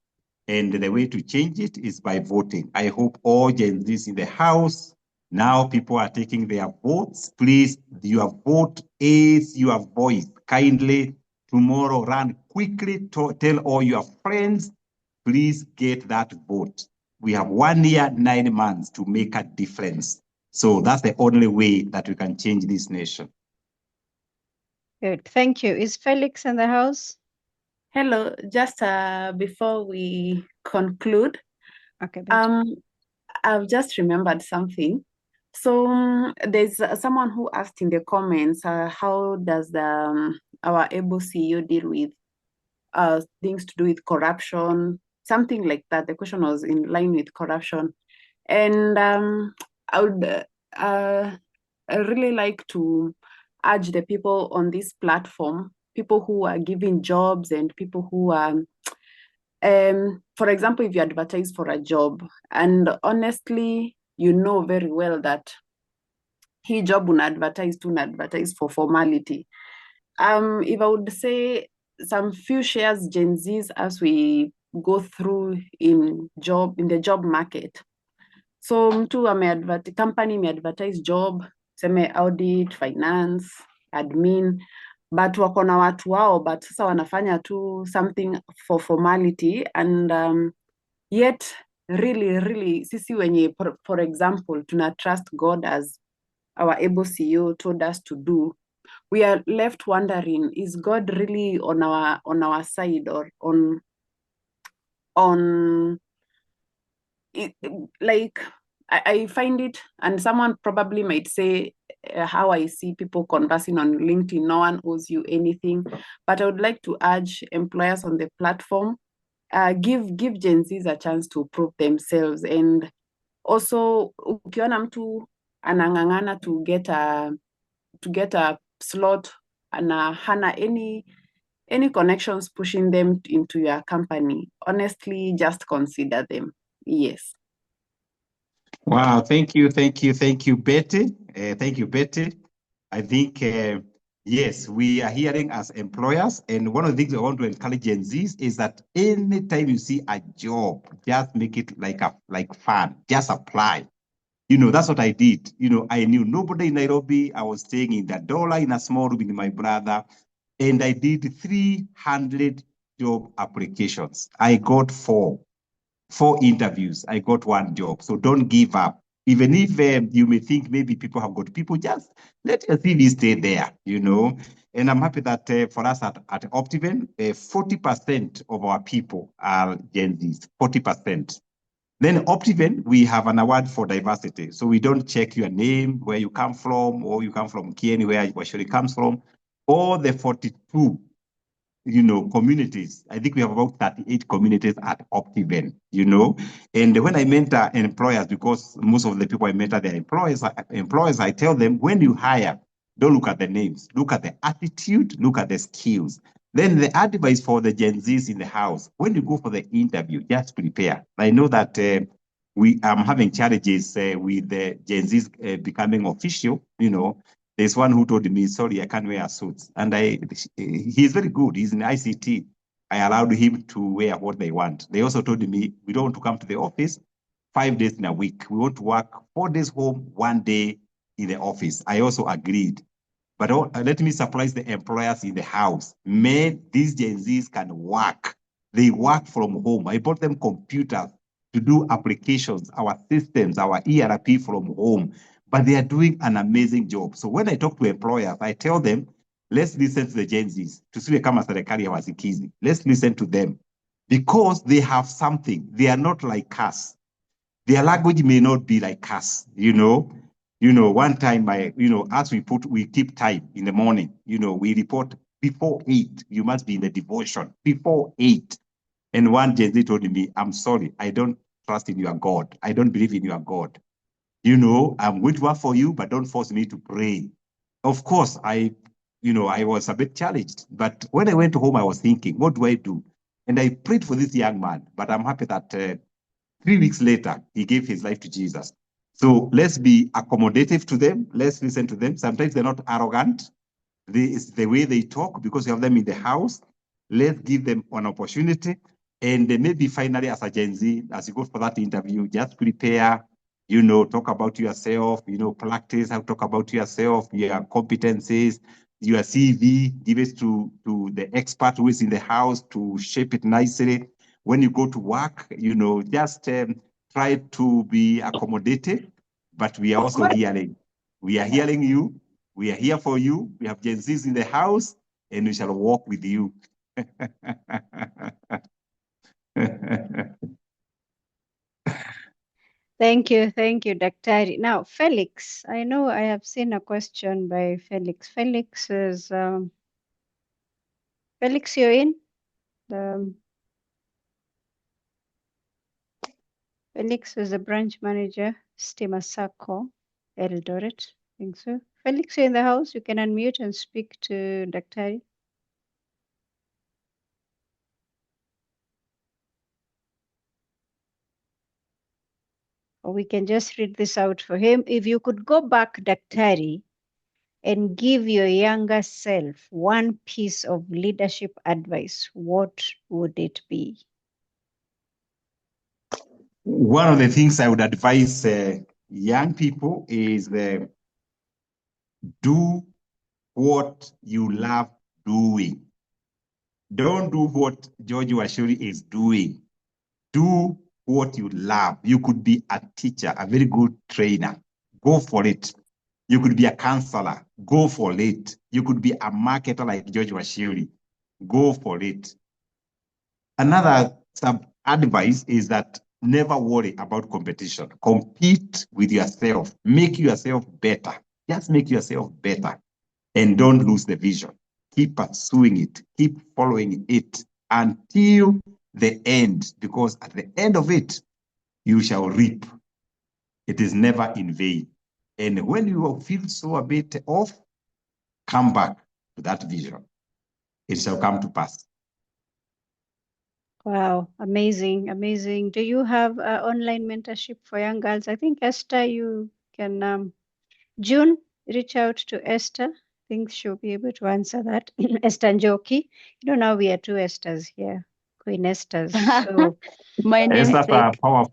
And the way to change it is by voting. I hope all Gen Zs in the House, now people are taking their votes. Please, your vote is your voice. Kindly, tomorrow, run quickly, tell all your friends, please get that vote. We have 1 year, 9 months to make a difference. So that's the only way that we can change this nation. Good. Thank you. Is Felix in the house? Hello, just before we conclude, okay, I've just remembered something. So there's someone who asked in the comments, how does our able CEO deal with things to do with corruption, something like that. The question was in line with corruption. And I would I really like to urge the people on this platform, people who are giving jobs and people who are, for example, if you advertise for a job and honestly, you know very well that he job un advertise for formality. If I would say some few shares Gen Zs as we go through in the job market. So mtu company may advertise job, seme audit, finance, admin, but wako na watu wao, but sasa wanafanya tu something for formality, and yet really sisi wenye for example tuna trust God as our able CEO told us to do, we are left wondering, is God really on our side, or on it, like I find it, and someone probably might say how I see people conversing on LinkedIn, no one owes you anything, but I would like to urge employers on the platform, give Gen Zs a chance to prove themselves. And also ukiona mtu anang'ang'ana to get a slot and hana any any connections pushing them into your company, honestly, just consider them. Yes. Wow, thank you, Betty. Thank you, Betty. I think, yes, we are hearing as employers, and one of the things I want to encourage Gen Zs is that anytime you see a job, just make it like fun, just apply. You know, that's what I did. You know, I knew nobody in Nairobi. I was staying in the dollar in a small room with my brother, and I did 300 job applications. I got four interviews. I got one job. So don't give up. Even if you may think maybe people have got people, just let your CV stay there, you know. And I'm happy that for us at Optiven, 40% of our people are Gen Zs, 40%. Then Optiven, we have an award for diversity. So we don't check your name, where you come from, or you come from Kenyan, where Wachiuri comes from, or the 42, you know, communities. I think we have about 38 communities at Optiven, you know. And when I mentor employers, because most of the people I mentor, they're employers, I tell them, when you hire, don't look at the names, look at the attitude, look at the skills. Then the advice for the Gen Zs in the house, when you go for the interview, just prepare. I know that we are having challenges with the Gen Zs becoming official, you know. There's one who told me, sorry, I can't wear a suit. And he's very good. He's in ICT. I allowed him to wear what they want. They also told me, we don't want to come to the office 5 days in a week. We want to work 4 days home, 1 day in the office. I also agreed. But let me surprise the employers in the house. Man, these Gen Zs can work. They work from home. I bought them computers to do applications, our systems, our ERP from home. But they are doing an amazing job. So when I talk to employers, I tell them, let's listen to the Gen Zs. Tusile kama serikali hawasikizi. Let's listen to them. Because they have something. They are not like us. Their language may not be like us, you know. You know, one time, as we keep time in the morning, you know, we report before 8. You must be in the devotion before 8. And one Gen Z told me, I'm sorry, I don't trust in your God. I don't believe in your God. You know, I'm going to work for you, but don't force me to pray. Of course, I was a bit challenged. But when I went home, I was thinking, what do I do? And I prayed for this young man. But I'm happy that 3 weeks later, he gave his life to Jesus. So let's be accommodative to them. Let's listen to them. Sometimes they're not arrogant. It's the way they talk because you have them in the house. Let's give them an opportunity. And maybe finally, as a Gen Z, as you go for that interview, just prepare, you know, talk about yourself, you know, practice how to talk about yourself, your competencies, your CV, give it to the expert who is in the house to shape it nicely. When you go to work, you know, just try to be accommodative, but we are also hearing. We are hearing you. We are here for you. We have Gen Zs in the house, and we shall walk with you. Thank you, Daktari. Now, Felix, I know I have seen a question by Felix. Felix, you're in? Felix is the branch manager, Stima Sacco, Eldoret. I think so. Felix, you're in the house. You can unmute and speak to Daktari. Or we can just read this out for him. If you could go back, Daktari, and give your younger self one piece of leadership advice, what would it be? One of the things I would advise young people is do what you love doing. Don't do what George Wachiuri is doing. Do what you love. You could be a teacher, a very good trainer. Go for it. You could be a counselor. Go for it. You could be a marketer like George Wachiuri. Go for it. Another advice is that never worry about competition. Compete with yourself. Make yourself better. Just make yourself better. And don't lose the vision. Keep pursuing it. Keep following it until the end. Because at the end of it, you shall reap. It is never in vain. And when you feel so a bit off, come back to that vision. it shall come to pass. Wow, amazing, amazing. Do you have online mentorship for young girls? I think Esther, you can, June, reach out to Esther. I think she'll be able to answer that. Esther Njoki. You know, now we are two Esthers here, Queen Esthers. So My Esther namesake. powerful.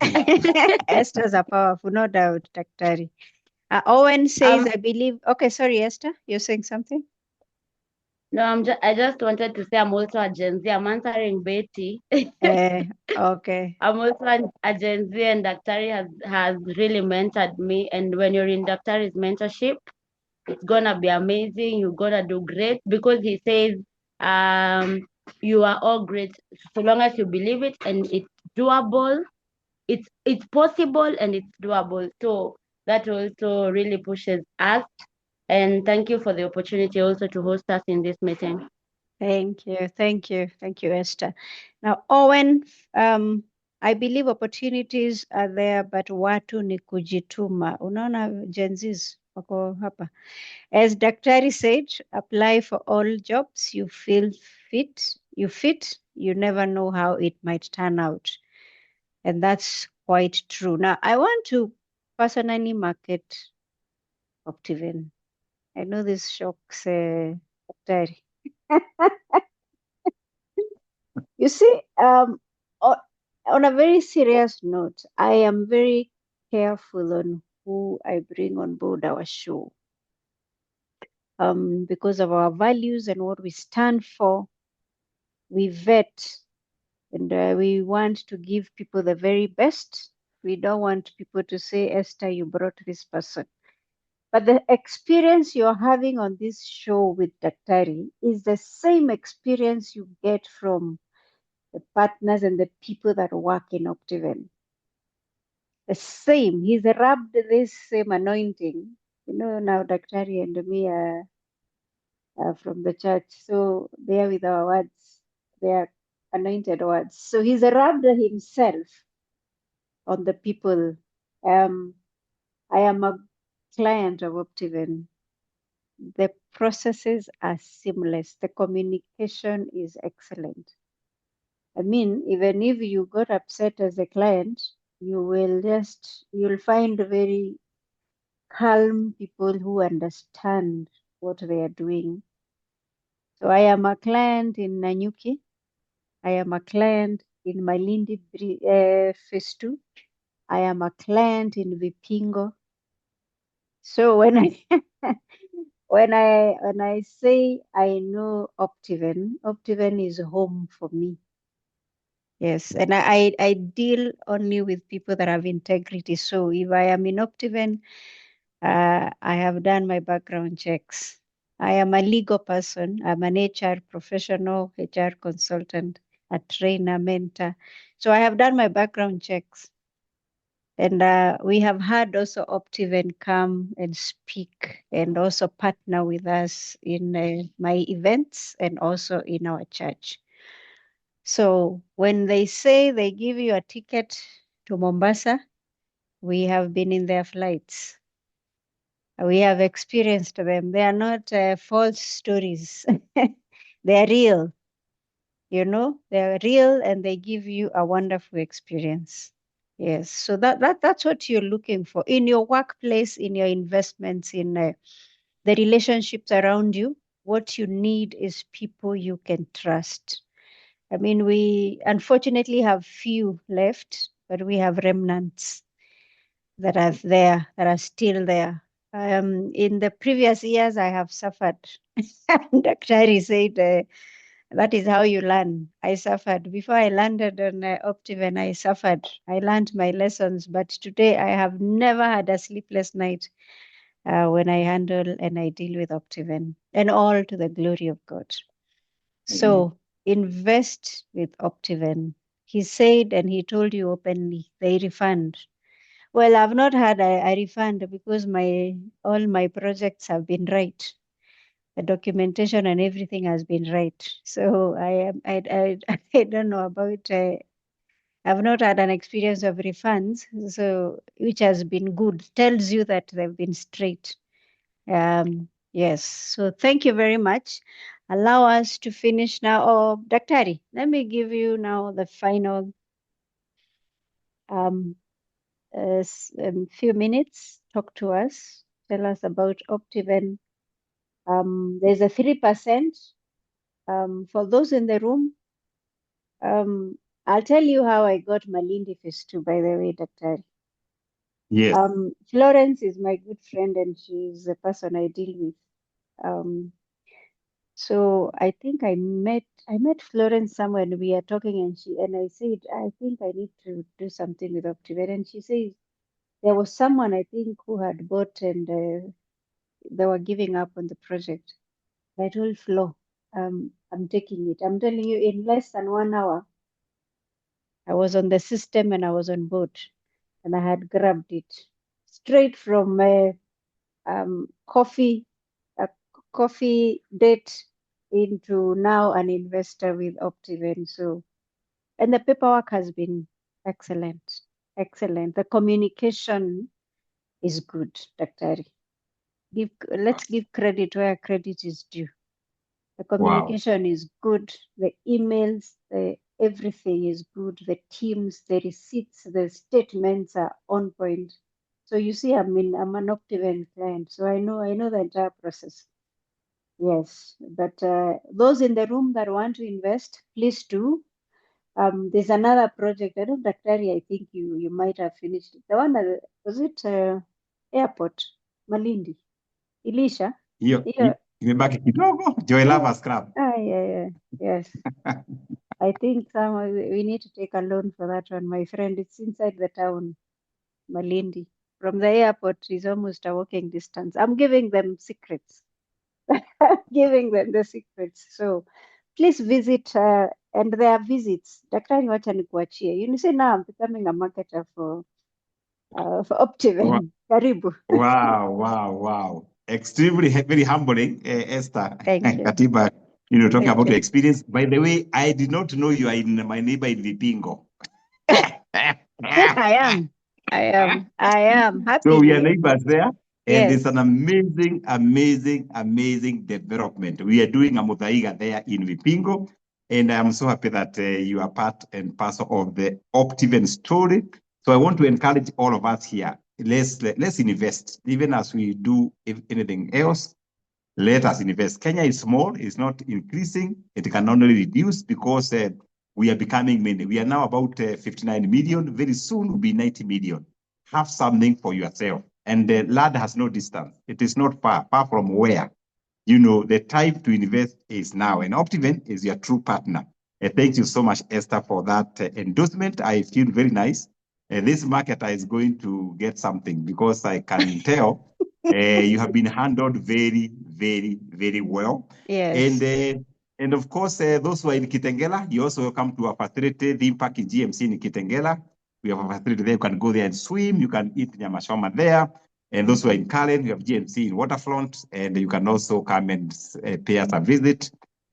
Esthers are powerful, no doubt, Daktari. Owen says, Um, I believe. Okay, sorry, Esther, you're saying something? no, I just wanted to say I'm also a Gen Z. I'm answering Betty. Okay. I'm also a Gen Z, and Daktari has really mentored me. And when you're in Daktari's mentorship, it's gonna be amazing. You're gonna do great because he says, you are all great so long as you believe it and it's doable. It's possible and it's doable. So that also really pushes us. And thank you for the opportunity also to host us in this meeting. Thank you, thank you, thank you, Esther. Now, Owen, I believe opportunities are there, but watu ni kujituma. Unaona Gen Zs wako hapa. As Daktari said, apply for all jobs you feel fit. You never know how it might turn out. And that's quite true. Now, I want to personally market Optiven. I know this shocks Daktari. You see, on a very serious note, I am very careful on who I bring on board our show. Because of our values and what we stand for, we vet and we want to give people the very best. We don't want people to say, Esther, you brought this person. But the experience you're having on this show with Daktari is the same experience you get from the partners and the people that work in Optiven. The same. He's rubbed this same anointing. You know, now Daktari and me are from the church, so they are with our words. They are anointed words. So he's rubbed himself on the people. I am a client of Optiven. The processes are seamless. The communication is excellent. I mean, even if you got upset as a client, you'll find very calm people who understand what they are doing. So I am a client in Nanyuki. I am a client in Malindi Phase 2. I am a client in Vipingo. So when I when I say I know Optiven is home for me. Yes, and I deal only with people that have integrity. So if I am in Optiven, I have done my background checks. I am a legal person. I'm an HR professional, HR consultant, a trainer, mentor. So I have done my background checks. And we have had also Optiven come and speak and also partner with us in my events and also in our church. So when they say they give you a ticket to Mombasa, we have been in their flights. We have experienced them. They are not false stories. They are real. You know, they are real and they give you a wonderful experience. Yes, so that's what you're looking for in your workplace, in your investments, in the relationships around you. What you need is people you can trust. I mean, we unfortunately have few left, but we have remnants that are there, that are still there. In the previous years, I have suffered. Dr. said, that is how you learn. I suffered. Before I landed on Optiven, I suffered. I learned my lessons, but today I have never had a sleepless night when I handle and I deal with Optiven, and all to the glory of God. So invest with Optiven. He said, and he told you openly, they refund. Well, I've not had a refund because all my projects have been right. The documentation and everything has been right. So I don't know about. I've not had an experience of refunds, so which has been good. Tells you that they've been straight. Yes. So thank you very much. allow us to finish now. Oh, Daktari, let me give you now the final few minutes. Talk to us. Tell us about Optiven. There's a 3%. For those in the room, I'll tell you how I got Malindi Phase 2, by the way, Daktari. Yes. Florence is my good friend and she's the person I deal with. So I think I met Florence somewhere and we are talking and I said, I think I need to do something with Optiven. And she says, there was someone I think who had bought and they were giving up on the project. I told Flo, I'm taking it. I'm telling you, in less than 1 hour, I was on the system and I was on board and I had grabbed it straight from a coffee date into now an investor with Optiven. So, and the paperwork has been excellent. The communication is good, Daktari. Let's give credit where credit is due. The communication is good. The emails, everything is good. The teams, the receipts, the statements are on point. So you see, I'm an Optiven client, so I know the entire process. Yes, but those in the room that want to invest, please do. There's another project. I don't know, Daktari, I think you might have finished it. The one that was it airport, Malindi, Elisha. Hiyo imebaki kidogo, Joelava scrap. Yeah. Yes. I think we need to take a loan for that one, my friend. It's inside the town, Malindi. From the airport is almost a walking distance. I'm giving them secrets. Giving them the secrets. So please visit and there are visits. Daktari, wacha nikuachie. You say now I'm becoming a marketer for Optiven. Karibu. Wow. Extremely very humbling, Esther. Thank you. Katiba, talking Thank about you. your experience. By the way, I did not know you are in my neighbor in Vipingo. I am. Happy. So we are neighbors there. And Yes. it's an amazing development. We are doing a mudaiga there in Vipingo. And I'm so happy that you are part and parcel of the Optiven story. So I want to encourage all of us here. Let's invest. Even as we do anything else, let us invest. Kenya is small, it's not increasing. It can only reduce because we are becoming many. We are now about 59 million. Very soon we'll be 90 million. Have something for yourself. And the land has no distance. It is not far from where. The time to invest is now. And Optiven is your true partner. Thank you so much, Esther, for that endorsement. I feel very nice. This marketer is going to get something because I can tell you have been handled very, very, very well. Yes. And of course, those who are in Kitengela, you also welcome to our facility, the Impact GMC in Kitengela. We have a facility there. You can go there and swim. You can eat nyamashoma there. And those who are in Karen, we have GMC in Waterfront. And you can also come and pay us a visit.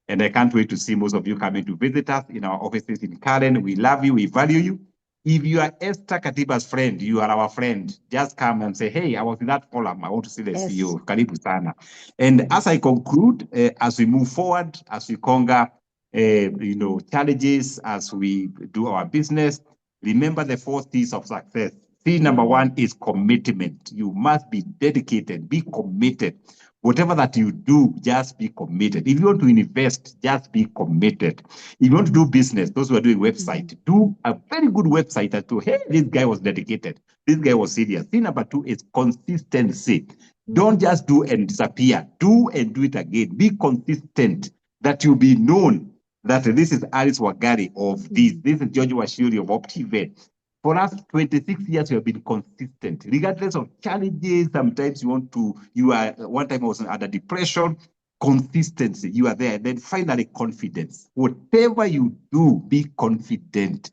And I can't wait to see most of you coming to visit us in our offices in Karen. We love you. We value you. If you are Esther Katiba's friend, you are our friend. Just come and say, hey, I was in that forum. I want to see the CEO. Karibu sana. And as I conclude, as we move forward, as we conquer, challenges, as we do our business, remember the 4 C's of success. C number 1 is commitment. You must be dedicated, be committed. Whatever that you do, just be committed. If you want to invest, just be committed. If you want to do business, those who are doing website, do a very good website that to, hey, this guy was dedicated. This guy was serious. Thing number 2 is consistency. Don't just do and disappear. Do and do it again. Be consistent, that you be known that this is Alice Wagari of this. This is George Wachiuri of Optiven. For us, 26 years, we have been consistent, regardless of challenges. Sometimes one time I was under depression, consistency, you are there. And then finally, confidence. Whatever you do, be confident.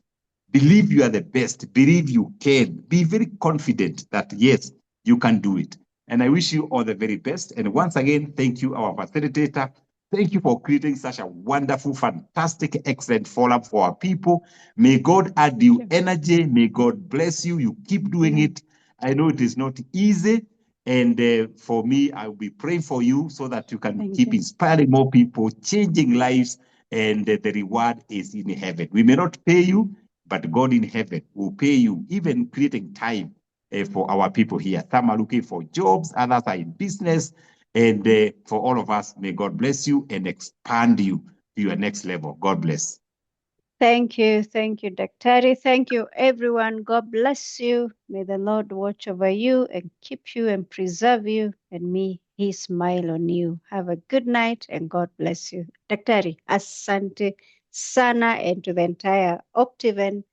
Believe you are the best. Believe you can. Be very confident that, yes, you can do it. And I wish you all the very best. And once again, thank you, our facilitator. Thank you for creating such a wonderful, fantastic, excellent forum for our people. May God add you energy. May God bless you. You keep doing it. I know it is not easy. And for me, I will be praying for you so that you can Thank keep you. inspiring more people, changing lives, and the reward is in heaven. We may not pay you, but God in heaven will pay you, even creating time for our people here. Some are looking for jobs, others are in business. And for all of us, may God bless you and expand you to your next level. God bless. Thank you, Daktari. Thank you, everyone. God bless you. May the Lord watch over you and keep you and preserve you, and may He smile on you. Have a good night, and God bless you. Daktari, asante sana, and to the entire Optiven,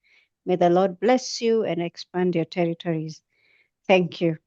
may the Lord bless you and expand your territories. Thank you.